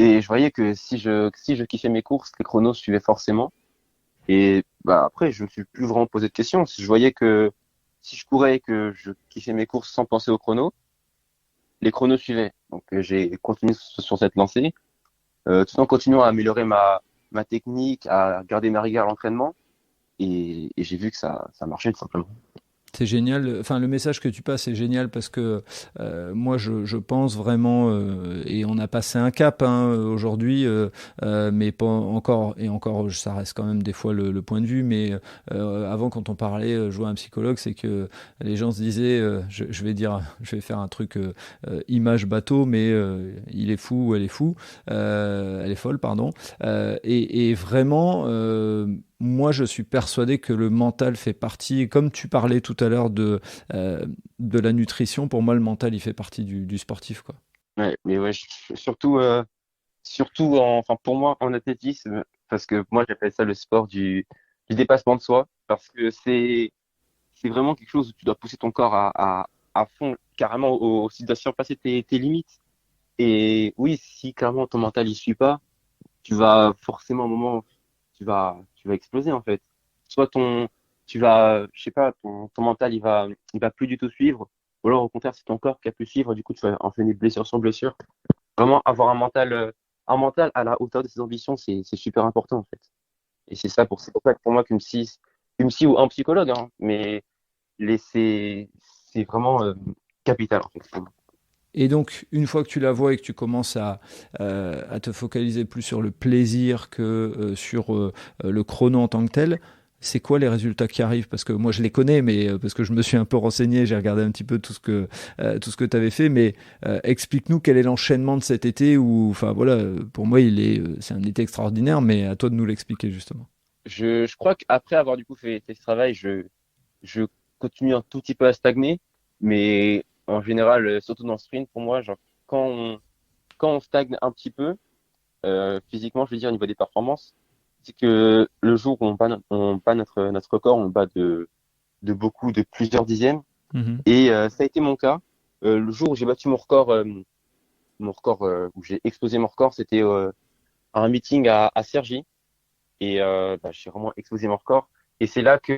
Et je voyais que si je kiffais mes courses, les chronos suivaient forcément. Et bah après, je me suis plus vraiment posé de questions. Si je voyais que si je courais et que je kiffais mes courses sans penser aux chronos, les chronos suivaient. Donc j'ai continué sur cette lancée, tout en continuant à améliorer ma technique, à garder ma rigueur à l'entraînement. Et j'ai vu que ça marchait tout simplement. C'est génial. Enfin, le message que tu passes est génial parce que moi, je pense vraiment, et on a passé un cap aujourd'hui, mais pas encore, et encore, ça reste quand même des fois le point de vue. Mais avant, quand on parlait, je vois un psychologue, c'est que les gens se disaient, je vais dire, je vais faire un truc image bateau, mais il est fou ou elle est fou, elle est folle, pardon. Et vraiment. Moi, je suis persuadé que le mental fait partie, comme tu parlais tout à l'heure de la nutrition, pour moi, le mental, il fait partie du sportif, quoi. Ouais, mais ouais, surtout, enfin pour moi en athlétisme, parce que moi j'appelle ça le sport du dépassement de soi, parce que c'est vraiment quelque chose où tu dois pousser ton corps à fond, carrément, tu dois surpasser tes limites. Et oui, si carrément ton mental y suit pas, tu vas forcément à un moment, tu vas exploser en fait. Soit je sais pas, ton mental il va plus du tout suivre, ou alors au contraire c'est ton corps qui a pu suivre, du coup tu vas enchaîner blessure sur blessure. Vraiment avoir un mental à la hauteur de ses ambitions, c'est super important en fait. Et c'est pour ça que pour moi qu'une psy ou un psychologue, hein, mais c'est vraiment capital en fait. Et donc, une fois que tu la vois et que tu commences à te focaliser plus sur le plaisir que sur le chrono en tant que tel, c'est quoi les résultats qui arrivent? Parce que moi, je les connais, mais parce que je me suis un peu renseigné, j'ai regardé un petit peu tout ce que tu avais fait, mais explique-nous quel est l'enchaînement de cet été où, enfin voilà, pour moi, c'est un été extraordinaire, mais à toi de nous l'expliquer justement. Je crois qu'après avoir du coup fait ce travail, je continue un tout petit peu à stagner, mais en général, surtout dans le sprint, pour moi, genre, quand on stagne un petit peu, physiquement, je veux dire, au niveau des performances, c'est que le jour où on bat notre record, on bat de plusieurs dixièmes. Mhm. Et ça a été mon cas. Le jour où j'ai battu mon record où j'ai explosé mon record, c'était à un meeting à Cergy. Et bah, j'ai vraiment explosé mon record. Et c'est là que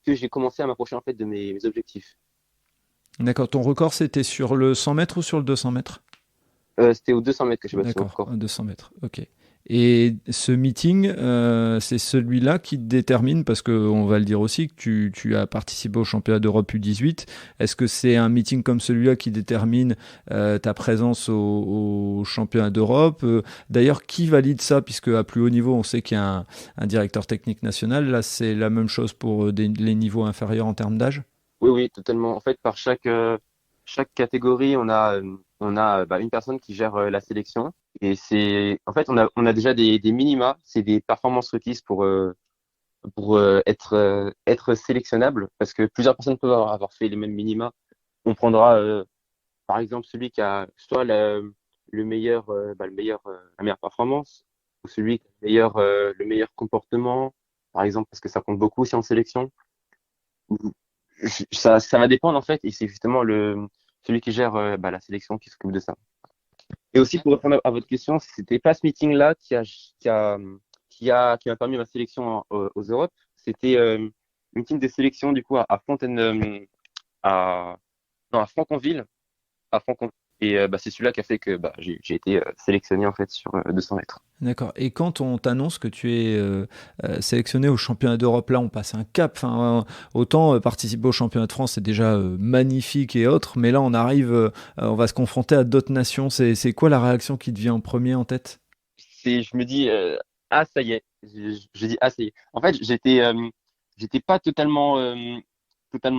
j'ai commencé à m'approcher en fait de mes objectifs. D'accord, ton record, c'était sur le 100 mètres ou sur le 200 mètres? C'était aux 200 mètres que j'ai battu mon D'accord, record. 200 mètres, ok. Et ce meeting, c'est celui-là qui te détermine, parce qu'on va le dire aussi, que tu as participé au championnat d'Europe U18. Est-ce que c'est un meeting comme celui-là qui détermine ta présence au championnat d'Europe? D'ailleurs, qui valide ça? Puisque à plus haut niveau, on sait qu'il y a un directeur technique national. Là, c'est la même chose pour les niveaux inférieurs en termes d'âge? Oui, oui, totalement. En fait, par chaque catégorie, on a bah, une personne qui gère la sélection. Et en fait, on a déjà des minima, c'est des performances requises pour être sélectionnable, parce que plusieurs personnes peuvent avoir fait les mêmes minima. On prendra, par exemple, celui qui a soit la meilleure performance, ou celui qui a le meilleur comportement, par exemple, parce que ça compte beaucoup aussi en sélection. Ça va dépendre en fait, et c'est justement celui qui gère bah, la sélection qui s'occupe de ça. Et aussi pour répondre à votre question, c'était pas ce meeting-là qui m'a permis ma sélection aux Europes. C'était un meeting de sélection du coup à Fontaine, à, non, à Franconville, à Francon. Et bah, c'est celui-là qui a fait que bah, j'ai été sélectionné en fait sur 200 mètres. D'accord. Et quand on t'annonce que tu es sélectionné au championnat d'Europe, là, on passe un cap. Enfin, autant participer au championnat de France, c'est déjà magnifique et autres, mais là, on va se confronter à d'autres nations. C'est quoi la réaction qui te vient en premier en tête? Je me dis ah ça y est, je dis ah ça y est. En fait, j'étais pas totalement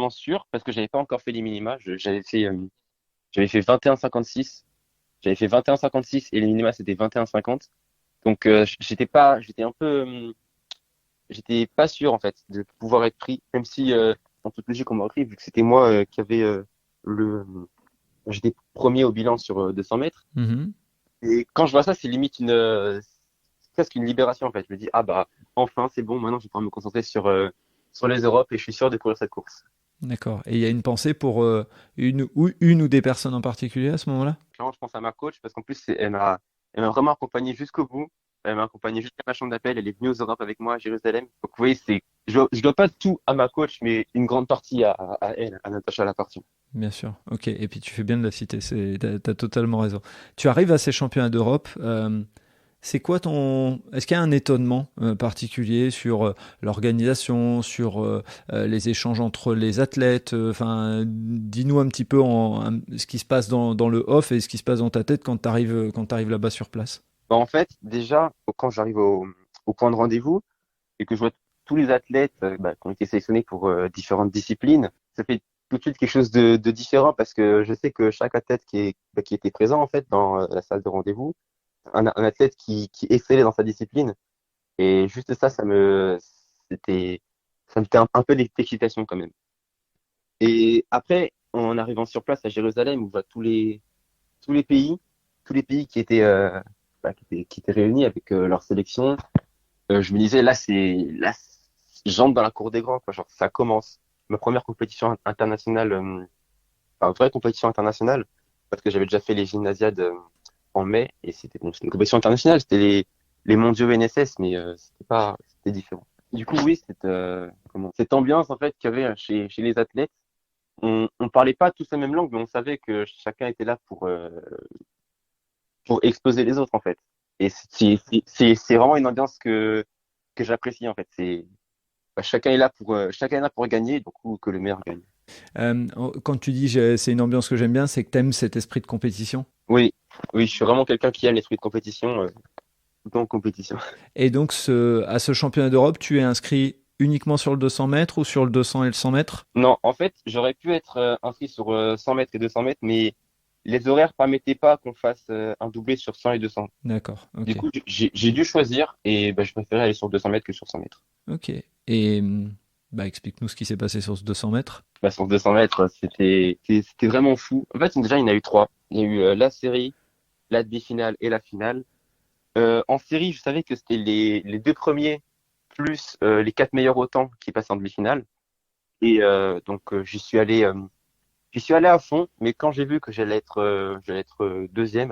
sûr parce que j'avais pas encore fait les minima. J'avais fait 21,56. J'avais fait 21,56 et les minima c'était 21,50. Donc j'étais un peu j'étais pas sûr en fait de pouvoir être pris, même si en toute logique on m'aurait pris vu que c'était moi qui avait le j'étais premier au bilan sur 200 mètres. Mhm. Et quand je vois ça, c'est limite c'est presque une libération en fait. Je me dis ah bah enfin c'est bon, maintenant je vais pouvoir me concentrer sur les Europes et je suis sûr de courir cette course. D'accord. Et il y a une pensée pour une ou des personnes en particulier à ce moment-là? Clairement, je pense à ma coach parce qu'en plus, elle m'a vraiment accompagné jusqu'au bout. Elle m'a accompagné jusqu'à ma chambre d'appel. Elle est venue aux Europes avec moi à Jérusalem. Donc, vous voyez, je dois pas tout à ma coach, mais une grande partie à elle, à Natacha Lapartie. Bien sûr. Ok. Et puis tu fais bien de la citer. T'as totalement raison. Tu arrives à ces championnats d'Europe. C'est quoi Est-ce qu'il y a un étonnement particulier sur l'organisation, sur les échanges entre les athlètes? Enfin, dis-nous un petit peu ce qui se passe dans le off et ce qui se passe dans ta tête quand t'arrives là-bas sur place. Bah, en fait, déjà, quand j'arrive au point de rendez-vous et que je vois tous les athlètes qui ont été sélectionnés pour différentes disciplines, ça fait tout de suite quelque chose de différent parce que je sais que chaque athlète qui était présent en fait dans la salle de rendez-vous, un athlète qui excellait dans sa discipline. Et juste ça, c'était, ça me fait un peu d'excitation quand même. Et après, en arrivant sur place à Jérusalem, on voit tous les pays, tous les pays qui étaient réunis avec leur sélection. Je me disais, j'entre dans la cour des grands, quoi. Genre, ça commence. Ma première compétition internationale, enfin, vraie compétition internationale, parce que j'avais déjà fait les gymnasiades en mai, et c'était une compétition internationale, c'était les mondiaux NSS, mais c'était différent. Du coup, oui, cette ambiance en fait qu'il y avait chez les athlètes, on parlait pas tous la même langue, mais on savait que chacun était là pour exposer les autres en fait. Et c'est vraiment une ambiance que j'apprécie en fait. Chacun est là pour gagner, donc ou que le meilleur gagne. Quand tu dis c'est une ambiance que j'aime bien, c'est que t'aimes cet esprit de compétition. Oui, oui, je suis vraiment quelqu'un qui aime l'esprit de compétition, tout le temps en compétition. Et donc à ce championnat d'Europe, tu es inscrit uniquement sur le 200 mètres ou sur le 200 et le 100 mètres? Non, en fait, j'aurais pu être inscrit sur 100 mètres et 200 mètres, mais les horaires permettaient pas qu'on fasse un doublé sur 100 et 200. D'accord, Du ok. coup, j'ai dû choisir et je préférais aller sur 200 mètres que sur 100 mètres. Ok. Et bah, explique-nous ce qui s'est passé sur ce 200 mètres. Bah, sur 200 mètres, c'était vraiment fou. En fait, déjà, il y en a eu trois. Il y a eu la série, la demi-finale et la finale. En série, je savais que c'était les deux premiers plus les quatre meilleurs au temps qui passaient en demi-finale. Et j'y suis allé à fond. Mais quand j'ai vu que j'allais être deuxième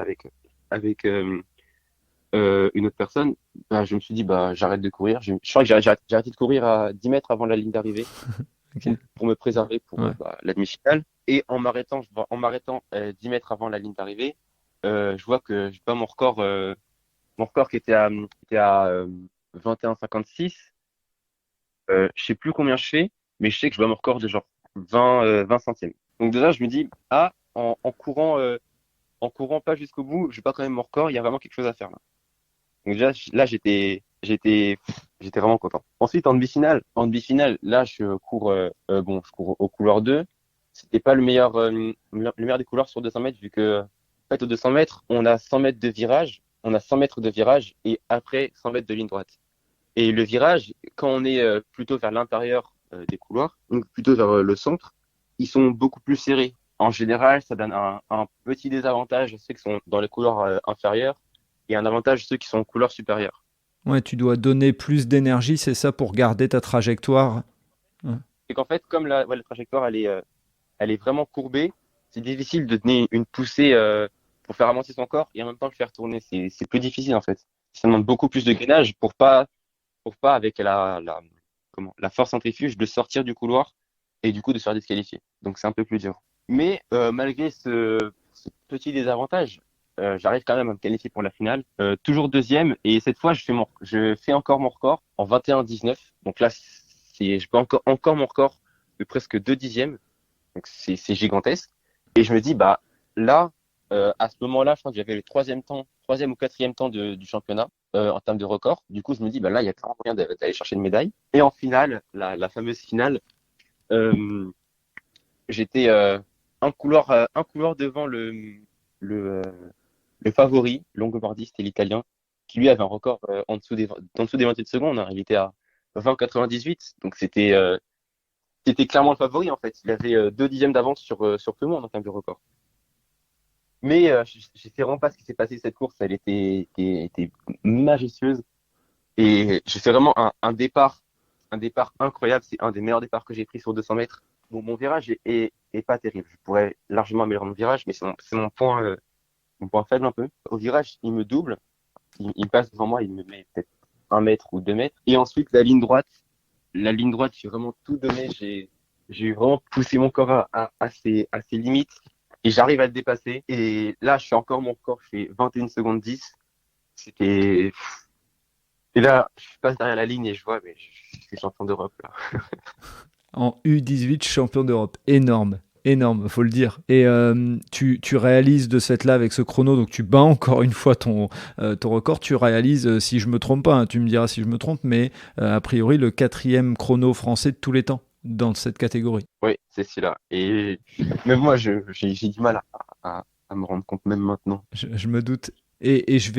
avec une autre personne, bah, je me suis dit bah j'arrête de courir. Je crois que j'ai arrêté de courir à 10 mètres avant la ligne d'arrivée Ok. pour me préserver pour Ouais. la demi-finale. Et en m'arrêtant 10 mètres avant la ligne d'arrivée, je vois que je bats mon record qui était à 21,56. Je sais plus combien je fais, mais je sais que je bats mon record de genre 20 centièmes. Donc déjà, je me dis, ah, en courant pas jusqu'au bout, je bats quand même mon record, il y a vraiment quelque chose à faire là. Donc déjà, là, j'étais vraiment content. Ensuite, en demi-finale, là, je cours au couloir 2. C'était pas le meilleur des couleurs sur 200 mètres, vu que, en fait, au 200 mètres, on a 100 mètres de virage, on a 100 mètres de virage et après 100 mètres de ligne droite. Et le virage, quand on est plutôt vers l'intérieur des couloirs, donc plutôt vers le centre, ils sont beaucoup plus serrés. En général, ça donne un petit désavantage à ceux qui sont dans les couloirs inférieurs et un avantage à ceux qui sont aux couleurs supérieures. Ouais, tu dois donner plus d'énergie, c'est ça, pour garder ta trajectoire. Ouais. C'est qu'en fait, comme la trajectoire, elle est vraiment courbée, c'est difficile de donner une poussée pour faire avancer son corps et en même temps le faire tourner. C'est plus difficile en fait. Ça demande beaucoup plus de gainage pour pas avec la force centrifuge de sortir du couloir et du coup de se faire disqualifier. Donc c'est un peu plus dur. Mais malgré ce petit désavantage, j'arrive quand même à me qualifier pour la finale. Toujours deuxième et cette fois je fais encore mon record en 21,19. Donc là je peux encore mon record de presque 2 dixièmes. Donc c'est gigantesque. Et je me dis bah là à ce moment-là, je crois que j'avais le troisième ou quatrième temps du championnat en termes de record. Du coup, je me dis, bah là, il y a clairement moyen d'aller chercher une médaille. Et en finale, la fameuse finale, euh, j'étais un couloir devant le, le favori, longobardiste et l'italien, qui lui avait un record en dessous des 28 secondes. Hein. Il était à 20,98. Donc c'était clairement le favori en fait. Il avait 2 dixièmes d'avance sur tout le monde en termes de record. Mais je sais vraiment pas ce qui s'est passé cette course. Elle était majestueuse. Et j'ai fait vraiment un départ incroyable. C'est un des meilleurs départs que j'ai pris sur 200 mètres. mon virage est pas terrible. Je pourrais largement améliorer mon virage, mais c'est mon point faible un peu. Au virage, il me double, il passe devant moi, il me met peut-être 1 mètre ou 2 mètres. Et ensuite, la ligne droite, j'ai vraiment tout donné. J'ai vraiment poussé mon corps à ses limites et j'arrive à le dépasser. Et là, je fais encore mon record, je fais 21 secondes 10. C'était, et là, je passe derrière la ligne et je vois, mais je suis champion d'Europe, là. En U18 champion d'Europe. Énorme. Énorme, faut le dire. Et tu réalises de cette là avec ce chrono, donc tu bats encore une fois ton record. Tu réalises, si je me trompe pas, hein, tu me diras si je me trompe, mais a priori le 4e chrono français de tous les temps dans cette catégorie. Oui, c'est celui-là. Et même moi, j'ai du mal à me rendre compte, même maintenant. Je me doute. Et je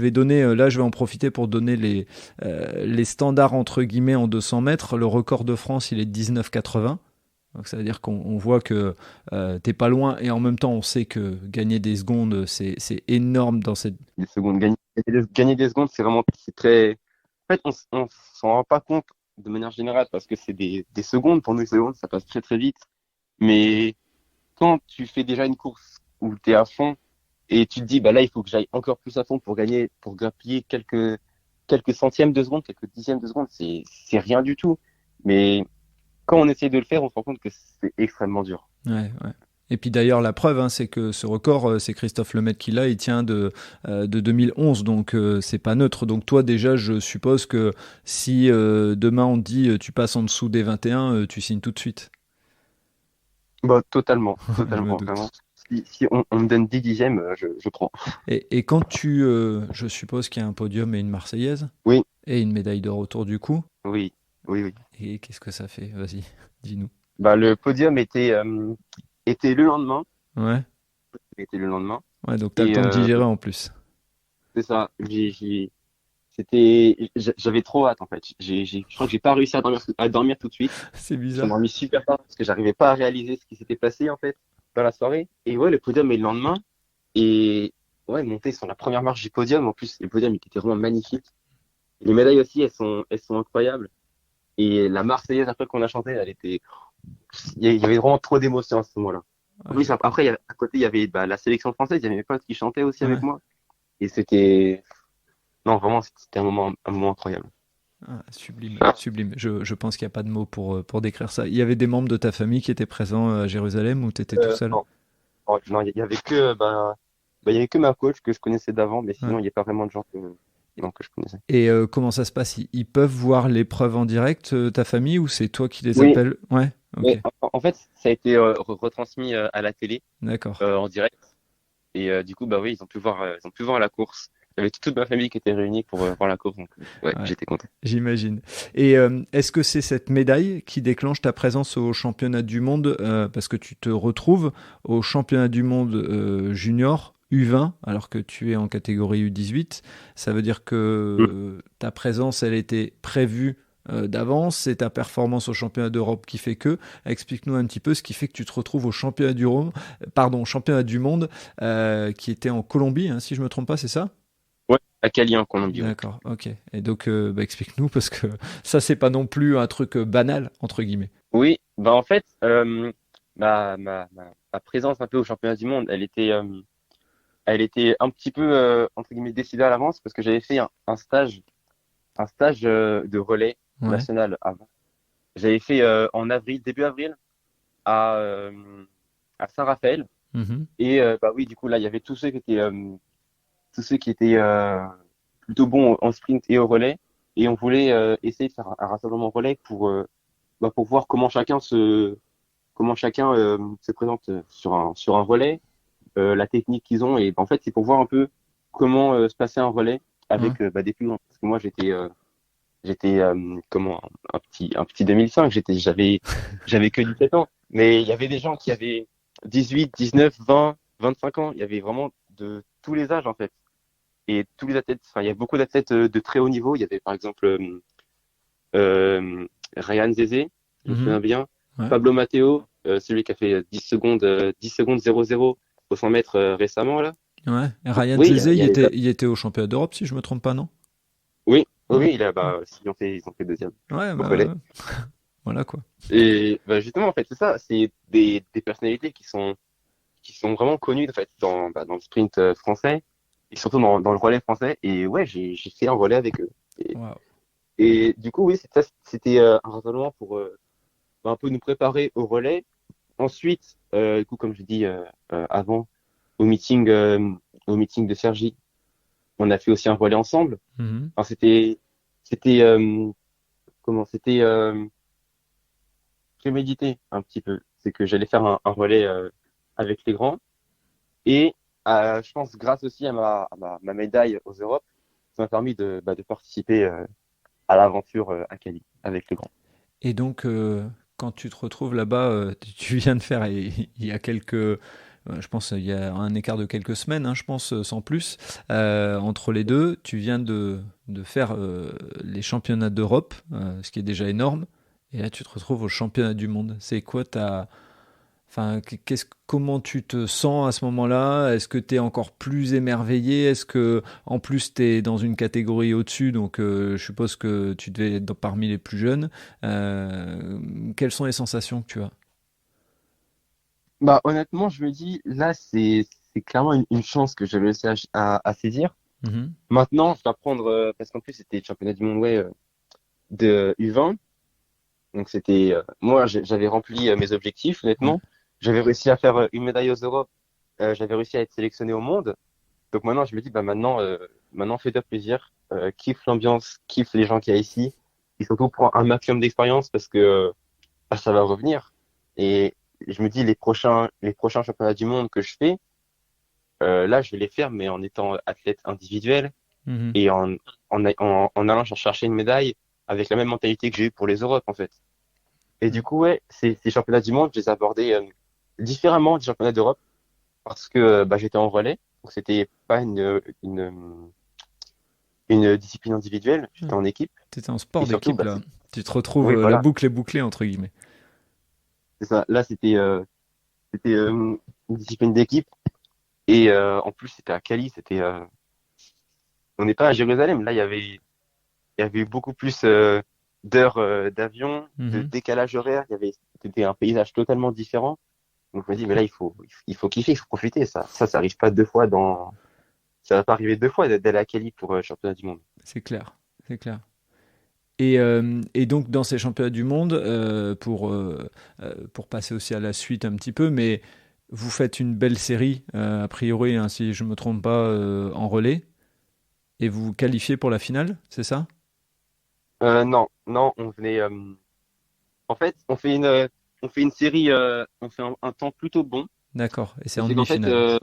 vais donner, là je vais en profiter pour donner les standards entre guillemets en 200 mètres. Le record de France, il est de 19,80. Donc ça veut dire qu'on voit que t'es pas loin et en même temps on sait que gagner des secondes c'est énorme dans cette... Des secondes, gagner des secondes, c'est très. En fait, on s'en rend pas compte de manière générale parce que c'est des secondes. Pour nous, les secondes, ça passe très très vite. Mais quand tu fais déjà une course où tu es à fond et tu te dis, bah là, il faut que j'aille encore plus à fond pour gagner, pour grappiller quelques centièmes de seconde, quelques dixièmes de seconde, c'est rien du tout. Mais quand on essaie de le faire, on se rend compte que c'est extrêmement dur. Ouais. Et puis d'ailleurs, la preuve, hein, c'est que ce record, c'est Christophe Lemaitre qui l'a, il tient de 2011, donc c'est pas neutre. Donc toi, déjà, je suppose que si demain on te dit tu passes en dessous des 21, tu signes tout de suite. Bah, totalement, Je me doute. vraiment. Si on me donne 10 dixièmes, je prends. Et quand je suppose qu'il y a un podium et une Marseillaise Oui, et une médaille d'or autour du cou. oui, oui. Et qu'est-ce que ça fait? Vas-y, dis-nous. Bah, le podium était le lendemain. Ouais. Était le lendemain. Ouais, donc t'as le Et temps de digérer en plus. c'est ça. J'avais trop hâte en fait. Je crois que j'ai pas réussi à dormir tout de suite. C'est Je suis bizarre. endormi super tard parce que j'arrivais pas à réaliser ce qui s'était passé en fait dans la soirée. Et ouais, le podium est le lendemain. Et ouais, monter sur la première marche du podium. En plus, le podium il était vraiment magnifique. Les médailles aussi, elles sont incroyables. Et la Marseillaise après qu'on a chanté, il y avait vraiment trop d'émotions à ce moment-là. En Ouais, plus, après, à côté, il y avait bah, la sélection française, il y avait mes potes qui chantaient aussi ouais. avec moi. Et non, vraiment, c'était un moment incroyable. Ah, sublime, sublime. Je pense qu'il n'y a pas de mots pour décrire ça. Il y avait des membres de ta famille qui étaient présents à Jérusalem ou tu étais tout seul? Non, non, il y avait il y avait que ma coach que je connaissais d'avant, mais Ouais. sinon, il n'y a pas vraiment de gens non, que je connaissais. Et comment ça se passe? Ils peuvent voir l'épreuve en direct, ta famille, ou c'est toi qui les Oui, appelles? Ouais, ok, mais en fait, ça a été retransmis à la télé d'accord. en direct. Et du coup, bah oui, ils ont pu voir la course. Il y avait toute ma famille qui était réunie pour voir la course, donc ouais, Ouais, j'étais content. j'imagine. Et est-ce que c'est cette médaille qui déclenche ta présence au championnat du monde, parce que tu te retrouves au championnat du monde junior U20 alors que tu es en catégorie U18? Ça veut dire que Mm. ta présence, elle était prévue d'avance, c'est ta performance au championnat d'Europe qui fait que. Explique-nous un petit peu ce qui fait que tu te retrouves au championnat du monde qui était en Colombie, hein, si je me trompe pas, c'est ça? Ouais, à Cali en Colombie, ouais. D'accord, ok. Et donc, explique-nous, parce que ça, c'est pas non plus un truc banal, entre guillemets. Oui, bah en fait, ma présence un peu au championnat du monde, elle était un petit peu entre guillemets décidée à l'avance parce que j'avais fait un stage de relais Ouais. national avant. J'avais fait en avril, début avril, à à Saint-Raphaël. Mhm. Et bah oui, du coup là, il y avait tous ceux qui étaient plutôt bons en sprint et au relais. Et on voulait essayer de faire un rassemblement relais pour voir comment chacun se présente sur un relais, la technique qu'ils ont. Et bah, en fait, c'est pour voir un peu comment se passer un relais Ouais. avec bah, des plus grands. Parce que moi, j'étais comment un petit 2005. J'avais que 17 ans. Mais il y avait des gens qui avaient 18, 19, 20, 25 ans. Il y avait vraiment de tous les âges en fait. Et tous les athlètes, enfin, il y a beaucoup d'athlètes de très haut niveau. Il y avait par exemple Ryan Zezé, je me Mhm. souviens bien. Ouais. Pablo Matteo, celui qui a fait 10 secondes 0-0 au 100 mètres récemment, là. Ouais. Et Donc, Ryan oui, Zezé, il y a les il était au championnat d'Europe, si je me trompe pas, non? Oui, Ouais. oui, Ouais. ils ont fait deuxième Ouais, au bah, relais. ouais. Voilà quoi. Et bah, justement, en fait, c'est ça. C'est des personnalités qui sont vraiment connues en fait, dans le sprint français et surtout dans le relais français. Et ouais, j'ai fait un relais avec eux. Et, Waouh. et du coup, oui, c'était un rassemblement pour un peu nous préparer au relais. Ensuite, du coup, comme je dis avant, au meeting, euh, au meeting de Sergi, on a fait aussi un relais ensemble. Mhm. Enfin, c'était, comment, c'était prémédité un petit peu. C'est que j'allais faire un relais avec les grands. Et je pense, grâce aussi à ma médaille aux Europes, ça m'a permis de participer à l'aventure à Cali avec les grands. Et donc, quand tu te retrouves là-bas, tu viens de faire, il y a quelques, je pense, il y a un écart de quelques semaines, hein, je pense, sans plus, entre les deux, tu viens de faire les championnats d'Europe, ce qui est déjà énorme, et là tu te retrouves aux championnats du monde. C'est quoi ta, enfin, comment tu te sens à ce moment-là? Est-ce que tu es encore plus émerveillé? Est-ce que, en plus, tu es dans une catégorie au-dessus, donc je suppose que tu devais être parmi les plus jeunes. Quelles sont les sensations que tu as? Bah, honnêtement, je me dis, là, c'est clairement une chance que j'ai réussi à saisir. Mhm. Maintenant, je dois prendre, parce qu'en plus, c'était le championnat du monde, ouais, de U20. Donc, moi, j'avais rempli mes objectifs, Ouais. honnêtement. J'avais réussi à faire une médaille aux Europes. J'avais réussi à être sélectionné au monde. Donc, maintenant, je me dis, bah, maintenant, fais-toi plaisir. Kiffe l'ambiance, kiffe les gens qu'il y a ici. Et surtout, prends un maximum d'expérience parce que ça va revenir. Et je me dis, les prochains championnats du monde que je fais, là, je vais les faire, mais en étant athlète individuel Mhm. et en allant chercher une médaille avec la même mentalité que j'ai eue pour les Europes, en fait. Et du Ouais. coup, ouais, ces championnats du monde, je les ai abordés différemment des championnats d'Europe parce que bah, j'étais en relais, donc c'était pas une discipline individuelle, Ouais. j'étais en équipe. Tu étais en Et sport surtout, d'équipe bah, là. Tu te retrouves, oui, la voilà, boucle est bouclée, entre guillemets. c'est ça. Là, c'était une discipline d'équipe. Et en plus, c'était à Cali, on n'est pas à Jérusalem. Là, il y avait eu beaucoup plus d'heures d'avion, de Mhm. décalage horaire. C'était un paysage totalement différent. Donc je me dis, mais là, il faut kiffer, il faut profiter. Ça arrive pas deux fois ça va pas arriver deux fois d'aller à Cali pour championnat du monde. C'est clair, c'est clair. Et donc dans ces championnats du monde, pour passer aussi à la suite un petit peu, mais vous faites une belle série, a priori, hein, si je ne me trompe pas, en relais, et vous vous qualifiez pour la finale, c'est ça? Non, non, en fait, on fait une série, on fait un temps plutôt bon. D'accord, et c'est Et en c'est qu'en fait, demi-finale.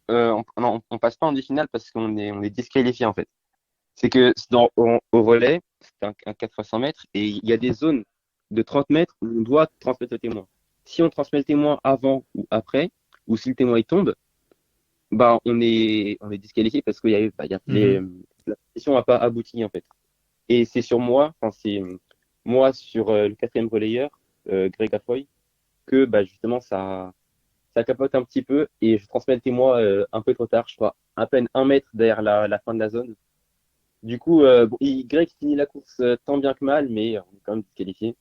non, on passe pas en demi-finale parce qu'on est disqualifié en fait. C'est que au relais, c'est un 4 x 100 mètres et il y a des zones de 30 mètres où on doit transmettre le témoin. Si on transmet le témoin avant ou après, ou si le témoin il tombe, bah on est disqualifié parce qu'il y a eu, bah, Mhm. la session n'a pas abouti en fait. Et c'est sur moi, enfin c'est moi sur le quatrième relayeur, Greg Afoy, que bah justement ça capote un petit peu et je transmets le témoin un peu trop tard, je crois, à peine 1 mètre derrière la fin de la zone. Du coup, bon, Greg finit la course tant bien que mal, mais on est quand même disqualifié.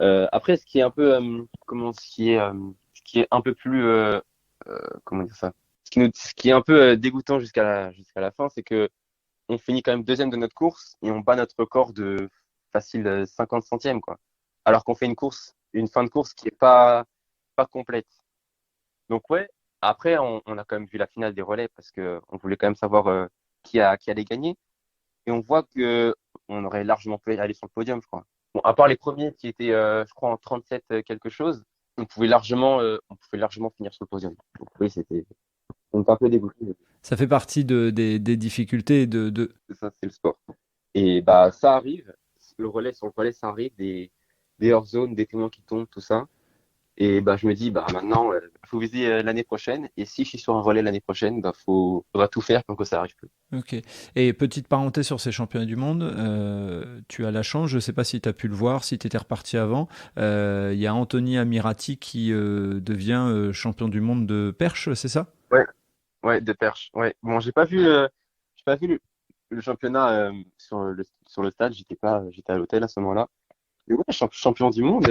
Après, ce qui est un peu, ce qui est un peu plus, comment dire ça, ce qui est un peu dégoûtant jusqu'à la fin, c'est que on finit quand même deuxième de notre course et on bat notre record de facile 50 centièmes, quoi. Alors qu'on fait une fin de course qui est pas complète. Donc ouais. Après, on a quand même vu la finale des relais parce que on voulait quand même savoir qui allait gagner. Et on voit que on aurait largement pu aller sur le podium, je crois. Bon, à part les premiers qui étaient, je crois, en 37 quelque chose, on pouvait largement finir sur le podium. Donc oui, on était un peu dégoûté. Ça fait partie des difficultés C'est ça, c'est le sport. Et bah, ça arrive. Sur le relais, ça arrive, des hors-zones, des témoins qui tombent, tout ça. Et bah, je me dis, bah, maintenant, faut viser l'année prochaine. Et si je suis sur un relais l'année prochaine, bah, faudra tout faire pour que ça arrive plus. Ok. Et petite parenthèse sur ces championnats du monde, tu as la chance, je ne sais pas si tu as pu le voir, si tu étais reparti avant, il y a Anthony Amirati qui devient champion du monde de perche, c'est ça? Ouais, ouais, de perche. Ouais. Bon, j'ai pas vu le championnat sur le stade. J'étais à l'hôtel à ce moment-là. Et ouais, champion du monde,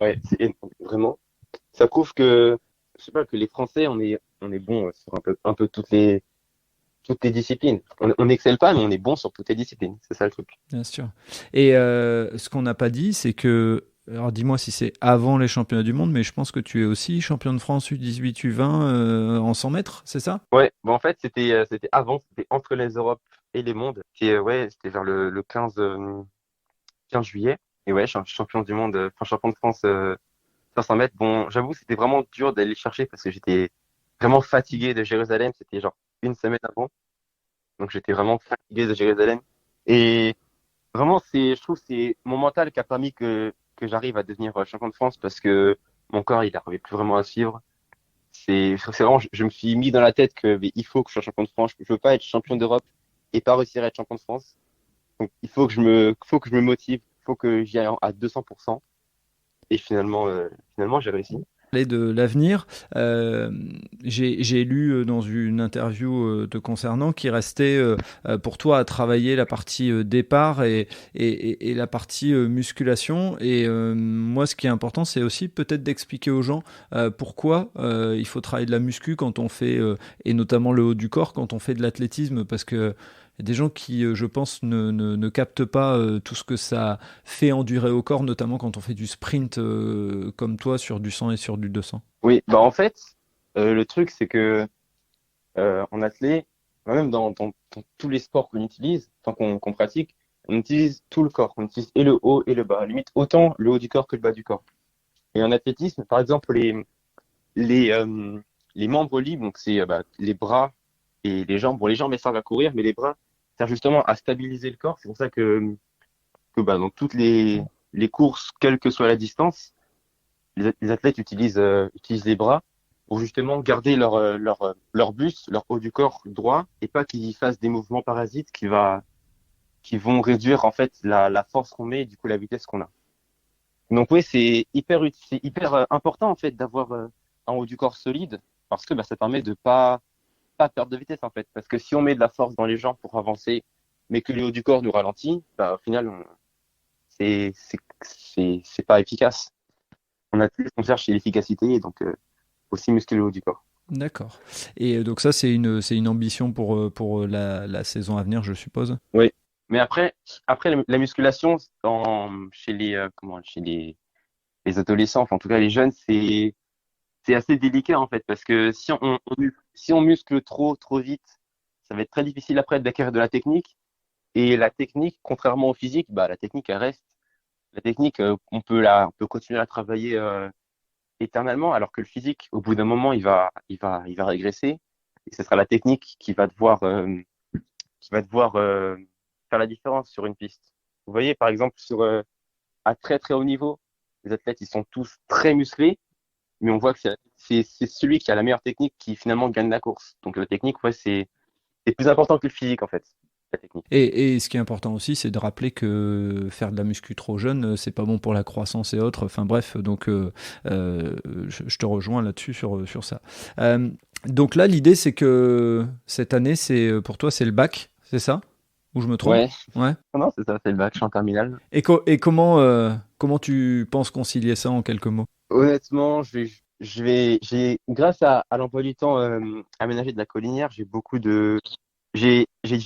ouais, vraiment. Ça prouve que, je sais pas, que les Français, on est bon sur un peu toutes les disciplines. On n'excelle pas, mais on est bon sur toutes les disciplines. C'est ça le truc. Bien sûr. Et ce qu'on n'a pas dit, c'est que, alors dis-moi si c'est avant les championnats du monde, mais je pense que tu es aussi champion de France U18, U20 en 100 mètres, c'est ça? Ouais, bon, en fait, c'était avant, c'était entre les Europes et les mondes. Ouais, c'était vers le 15 juillet. Et ouais, je suis champion du monde, enfin champion de France 500 mètres. Bon, j'avoue, c'était vraiment dur d'aller le chercher parce que j'étais vraiment fatigué de Jérusalem. C'était genre une semaine avant. Donc j'étais vraiment fatigué de Jérusalem. Et vraiment, je trouve, que c'est mon mental qui a permis que j'arrive à devenir champion de France parce que mon corps, il n'arrivait plus vraiment à suivre. C'est vraiment, je me suis mis dans la tête que mais il faut que je sois champion de France. Je peux pas être champion d'Europe et pas réussir à être champion de France. Donc il faut que je me motive, il faut que j'y aille à 200%. Et finalement, j'ai réussi. Parler de l'avenir, j'ai lu dans une interview te concernant qu'il restait pour toi à travailler la partie départ et la partie musculation. Et moi, ce qui est important, c'est aussi peut-être d'expliquer aux gens pourquoi il faut travailler de la muscu quand on fait, et notamment le haut du corps, quand on fait de l'athlétisme, parce que il y a des gens qui, je pense, ne captent pas tout ce que ça fait endurer au corps, notamment quand on fait du sprint comme toi sur du 100 et sur du 200. Oui, bah en fait, le truc, c'est que en athlée, bah, même dans tous les sports qu'on utilise, tant qu'on pratique, on utilise tout le corps. On utilise et le haut et le bas. Limite autant le haut du corps que le bas du corps. Et en athlétisme, par exemple, les, euh, les membres libres, donc c'est bah, les bras et les jambes. Bon, les jambes, elles servent à courir, mais les bras servent justement à stabiliser le corps. C'est pour ça que bah, dans toutes les courses, quelle que soit la distance, les athlètes utilisent les bras pour justement garder leur buste, leur haut du corps droit et pas qu'ils fassent des mouvements parasites qui vont réduire en fait la force qu'on met et du coup la vitesse qu'on a. Donc oui, c'est hyper important en fait d'avoir un haut du corps solide parce que bah, ça permet de pas perdre de vitesse en fait. Parce que si on met de la force dans les jambes pour avancer, mais que le haut du corps nous ralentit, bah, au final, c'est pas efficace. On cherche l'efficacité et donc aussi muscler le haut du corps. D'accord. Et donc ça, c'est une ambition pour la saison à venir, je suppose. Oui. Mais après la musculation chez les adolescents, enfin, en tout cas les jeunes, c'est assez délicat en fait parce que si on muscle trop vite, ça va être très difficile après d'acquérir de la technique. Et la technique, contrairement au physique, bah la technique elle reste. La technique, on peut continuer à travailler éternellement, alors que le physique, au bout d'un moment, il va régresser. Et ce sera la technique qui va devoir faire la différence sur une piste. Vous voyez, par exemple, à très très haut niveau, les athlètes, ils sont tous très musclés, mais on voit que c'est celui qui a la meilleure technique qui finalement gagne la course. Donc la technique, ouais, c'est plus important que le physique, en fait, la technique. Et ce qui est important aussi, c'est de rappeler que faire de la muscu trop jeune, c'est pas bon pour la croissance et autres. Enfin bref, donc je te rejoins là-dessus sur ça. Euh, donc là, l'idée, c'est que cette année, pour toi, c'est le bac, c'est ça? Ou je me trompe? Ouais, Ouais. non, c'est ça, c'est le bac, je suis en terminale. Et comment tu penses concilier ça en quelques mots? Honnêtement, grâce à l'emploi du temps aménagé de la Collinière, j'ai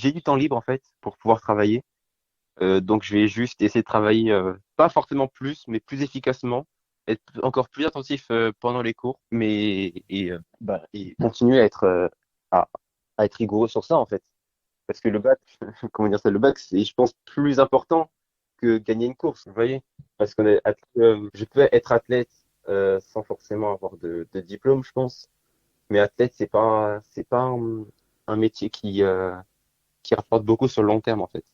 du temps libre en fait pour pouvoir travailler. Donc je vais juste essayer de travailler, pas forcément plus, mais plus efficacement, être encore plus attentif pendant les cours, et continuer à être rigoureux sur ça en fait. Parce que le bac, comment dire ça, le bac, c'est, je pense, plus important que gagner une course, vous voyez? Parce je peux être athlète sans forcément avoir de diplôme, je pense. Mais athlète, c'est pas un métier qui rapporte beaucoup sur le long terme, en fait.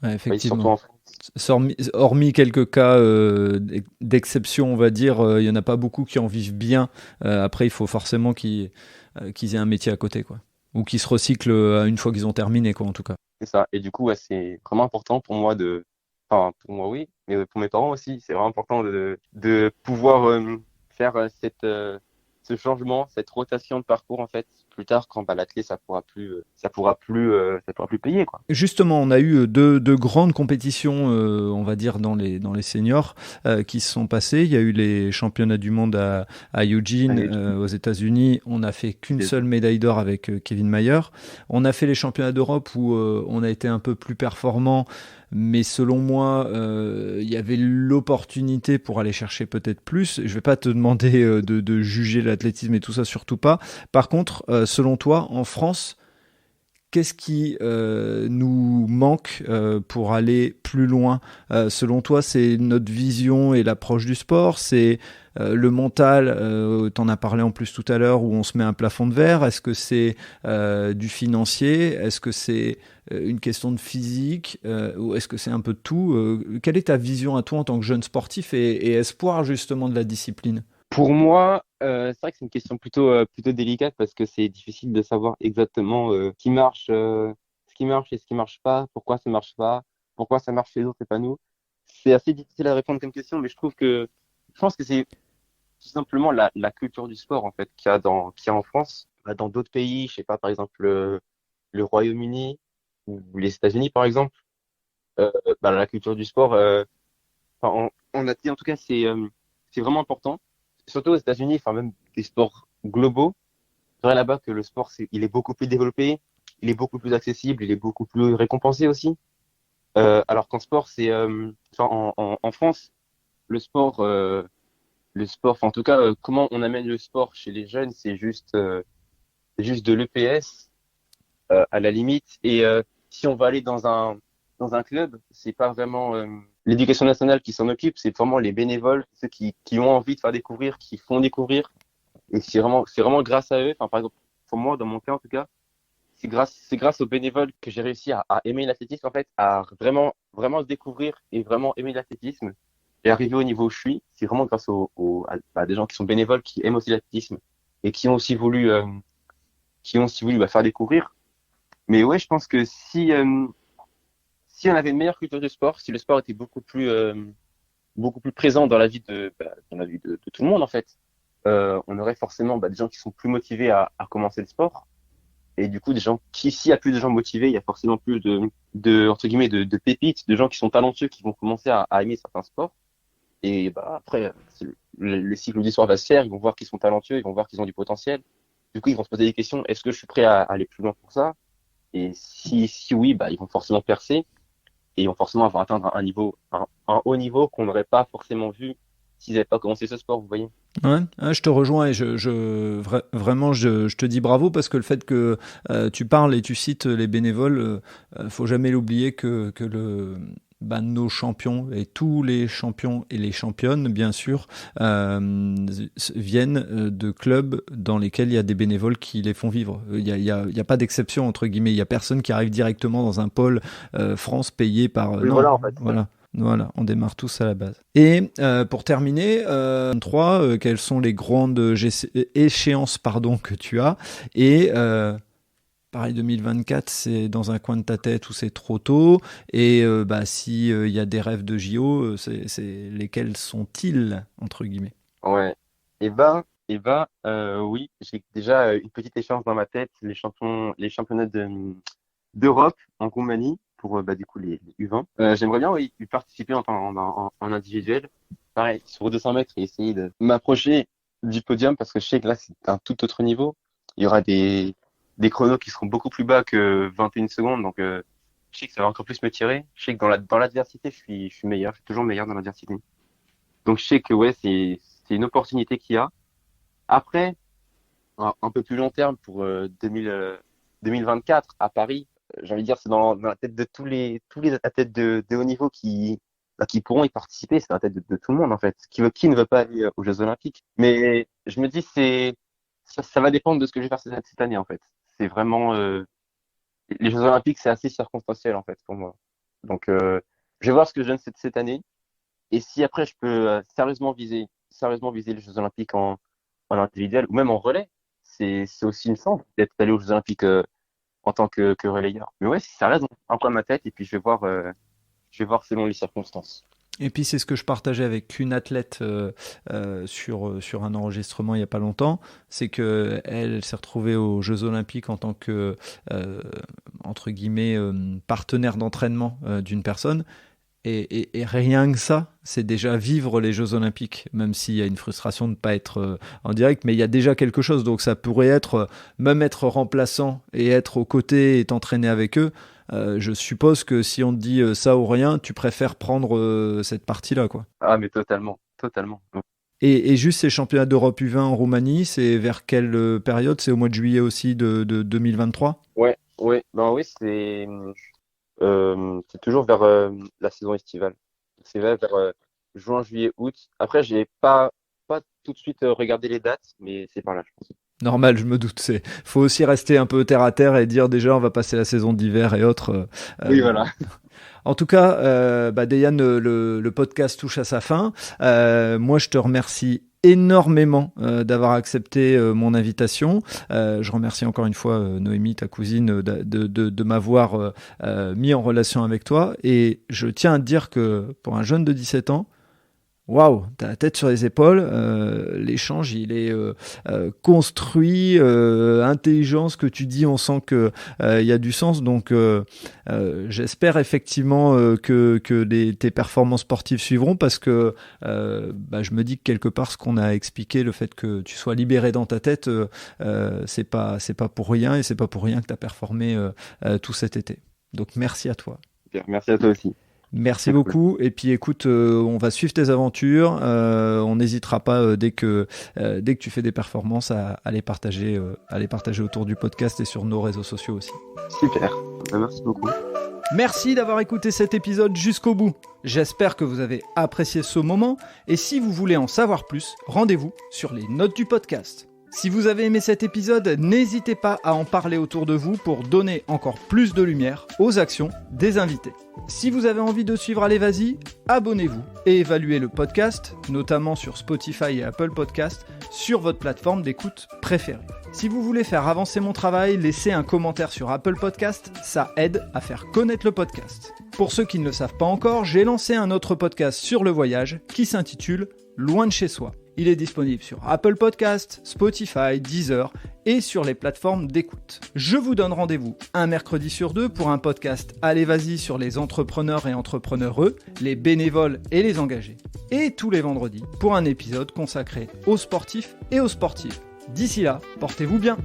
Ouais, Vous voyez, surtout effectivement. en France. Hormis quelques cas d'exception, on va dire, il y en a pas beaucoup qui en vivent bien. Après, il faut forcément qu'ils aient un métier à côté, quoi. Ou qu'ils se recyclent une fois qu'ils ont terminé, quoi, en tout cas. C'est ça. Et du coup, ouais, c'est vraiment important pour moi enfin, pour moi, oui, mais pour mes parents aussi, c'est vraiment important de pouvoir faire ce changement, cette rotation de parcours, en fait, plus tard quand bah, l'athlète ça pourra plus payer quoi. Justement, on a eu deux grandes compétitions, on va dire, dans les seniors qui se sont passées. Il y a eu les championnats du monde à Eugene, Allez, aux États-Unis. On n'a fait qu'une c'est seule médaille d'or avec Kevin Mayer. On a fait les championnats d'Europe où on a été un peu plus performant, mais selon moi, il y avait l'opportunité pour aller chercher peut-être plus. Je vais pas te demander de juger l'athlétisme et tout ça, surtout pas. Par contre, selon toi, en France, qu'est-ce qui nous manque pour aller plus loin? Selon toi, c'est notre vision et l'approche du sport, c'est le mental, tu en as parlé en plus tout à l'heure, où on se met un plafond de verre. Est-ce que c'est du financier? Est-ce que c'est une question de physique? Ou est-ce que c'est un peu de tout? Quelle est ta vision à toi en tant que jeune sportif et espoir justement de la discipline? Pour moi, c'est vrai que c'est une question plutôt délicate parce que c'est difficile de savoir exactement ce qui marche et ce qui marche pas, pourquoi ça marche chez les autres et pas nous. C'est assez difficile à répondre comme question, mais je pense que c'est tout simplement la culture du sport en fait qu'il y a en France. Bah, dans d'autres pays, je sais pas, par exemple le Royaume-Uni ou les États-Unis par exemple, bah, la culture du sport, en Asie en tout cas, c'est vraiment important. Surtout aux États-Unis, enfin même des sports globaux. C'est vrai là-bas que le sport, il est beaucoup plus développé, il est beaucoup plus accessible, il est beaucoup plus récompensé aussi. Alors qu'en sport, en France, le sport, euh, enfin en tout cas, comment on amène le sport chez les jeunes, c'est juste de l'EPS à la limite. Et si on va aller dans un club, c'est pas vraiment l'éducation nationale qui s'en occupe, c'est vraiment les bénévoles, ceux qui ont envie de faire découvrir, qui font découvrir. Et c'est vraiment grâce à eux. Enfin, par exemple, pour moi, dans mon cas en tout cas, c'est grâce aux bénévoles que j'ai réussi à aimer l'athlétisme, en fait, à vraiment le découvrir et vraiment aimer l'athlétisme et arriver au niveau où je suis. C'est vraiment grâce à des gens qui sont bénévoles, qui aiment aussi l'athlétisme et qui ont aussi voulu bah, faire découvrir. Mais ouais, je pense que si on avait une meilleure culture du sport, si le sport était beaucoup plus présent dans la vie dans la vie de tout le monde, en fait, on aurait forcément bah, des gens qui sont plus motivés à commencer le sport. Et du coup, s'il y a plus de gens motivés, il y a forcément plus entre guillemets, de pépites, de gens qui sont talentueux, qui vont commencer à aimer certains sports. Et bah, après, le cycle du sport va se faire, ils vont voir qu'ils sont talentueux, ils vont voir qu'ils ont du potentiel. Du coup, ils vont se poser des questions, est-ce que je suis prêt à aller plus loin pour ça? Et si oui, bah, ils vont forcément percer et ils vont forcément avoir atteindre un haut niveau qu'on n'aurait pas forcément vu s'ils n'avaient pas commencé ce sport, vous voyez. Ouais, ouais, je te rejoins et vraiment je te dis bravo parce que le fait que tu parles et tu cites les bénévoles, faut jamais l'oublier que nos champions et tous les champions et les championnes bien sûr viennent de clubs dans lesquels il y a des bénévoles qui les font vivre. Il y a pas d'exception entre guillemets. Il y a personne qui arrive directement dans un pôle France payé par Oui, non voilà, en fait. voilà. Voilà, on démarre tous à la base. Et pour terminer, 3, quelles sont les grandes échéances que tu as? Et pareil, 2024, c'est dans un coin de ta tête ou c'est trop tôt? Et si il y a des rêves de JO, lesquels sont-ils, entre guillemets? Ouais. Oui, j'ai déjà une petite échéance dans ma tête, les championnats d'Europe en Roumanie pour bah, du coup les U20. J'aimerais bien oui, y participer en individuel, pareil sur 200 mètres et essayer de m'approcher du podium parce que je sais que là c'est un tout autre niveau. Il y aura des chronos qui seront beaucoup plus bas que 21 secondes, donc je sais que ça va encore plus me tirer. Je sais que dans l'adversité je suis meilleur, je suis toujours meilleur dans l'adversité. Donc je sais que ouais c'est une opportunité qu'il y a. Après, un peu plus long terme pour 2024 à Paris, j'ai envie de dire, c'est dans la tête de tous les athlètes de haut niveau qui pourront y participer. C'est dans la tête de tout le monde, en fait. Qui ne veut pas aller aux Jeux Olympiques? Mais je me dis, ça va dépendre de ce que je vais faire cette année, en fait. C'est vraiment, les Jeux Olympiques, c'est assez circonstanciel, en fait, pour moi. Donc, je vais voir ce que je donne cette année. Et si après, je peux sérieusement viser les Jeux Olympiques en individuel ou même en relais, c'est aussi une chance d'être allé aux Jeux Olympiques en tant que relayeur. Mais ouais, ça reste un coin de ma tête et puis je vais voir selon les circonstances. Et puis c'est ce que je partageais avec une athlète sur un enregistrement il n'y a pas longtemps, c'est qu'elle s'est retrouvée aux Jeux Olympiques en tant que, entre guillemets, partenaire d'entraînement d'une personne. Et rien que ça, c'est déjà vivre les Jeux Olympiques, même s'il y a une frustration de ne pas être en direct, mais il y a déjà quelque chose. Donc ça pourrait être, même être remplaçant et être aux côtés et t'entraîner avec eux. Je suppose que si on te dit ça ou rien, tu préfères prendre cette partie-là, quoi. Ah, mais totalement, totalement. Et juste ces championnats d'Europe U20 en Roumanie, c'est vers quelle période? C'est au mois de juillet aussi de 2023? Ouais, ouais, ben oui, c'est toujours vers la saison estivale. C'est vers juin, juillet, août. Après, j'ai pas tout de suite regardé les dates, mais c'est par là, je pense. Normal, je me doute. Faut aussi rester un peu terre à terre et dire déjà on va passer la saison d'hiver et autres. Oui, voilà. En tout cas, Dejan, le podcast touche à sa fin. Moi, je te remercie énormément d'avoir accepté mon invitation. Je remercie encore une fois Noémie, ta cousine, de m'avoir mis en relation avec toi. Et je tiens à te dire que pour un jeune de 17 ans, waouh, t'as la tête sur les épaules, l'échange il est construit, intelligent, ce que tu dis, on sent que il y a du sens, donc j'espère effectivement que tes performances sportives suivront, parce que je me dis que quelque part ce qu'on a expliqué, le fait que tu sois libéré dans ta tête, c'est pas pour rien, et c'est pas pour rien que tu as performé tout cet été. Donc merci à toi. Super, merci à toi aussi. Merci beaucoup. Et puis écoute, on va suivre tes aventures. On n'hésitera pas dès que tu fais des performances à les partager autour du podcast et sur nos réseaux sociaux aussi. Super. Merci beaucoup. Merci d'avoir écouté cet épisode jusqu'au bout. J'espère que vous avez apprécié ce moment. Et si vous voulez en savoir plus, rendez-vous sur les notes du podcast. Si vous avez aimé cet épisode, n'hésitez pas à en parler autour de vous pour donner encore plus de lumière aux actions des invités. Si vous avez envie de suivre Allez Vas-y, abonnez-vous et évaluez le podcast, notamment sur Spotify et Apple Podcast, sur votre plateforme d'écoute préférée. Si vous voulez faire avancer mon travail, laissez un commentaire sur Apple Podcast, ça aide à faire connaître le podcast. Pour ceux qui ne le savent pas encore, j'ai lancé un autre podcast sur le voyage qui s'intitule Loin de chez soi. Il est disponible sur Apple Podcast, Spotify, Deezer et sur les plateformes d'écoute. Je vous donne rendez-vous un mercredi sur 2 pour un podcast Allez Vas-y sur les entrepreneurs et entrepreneureux, les bénévoles et les engagés. Et tous les vendredis pour un épisode consacré aux sportifs et aux sportives. D'ici là, portez-vous bien.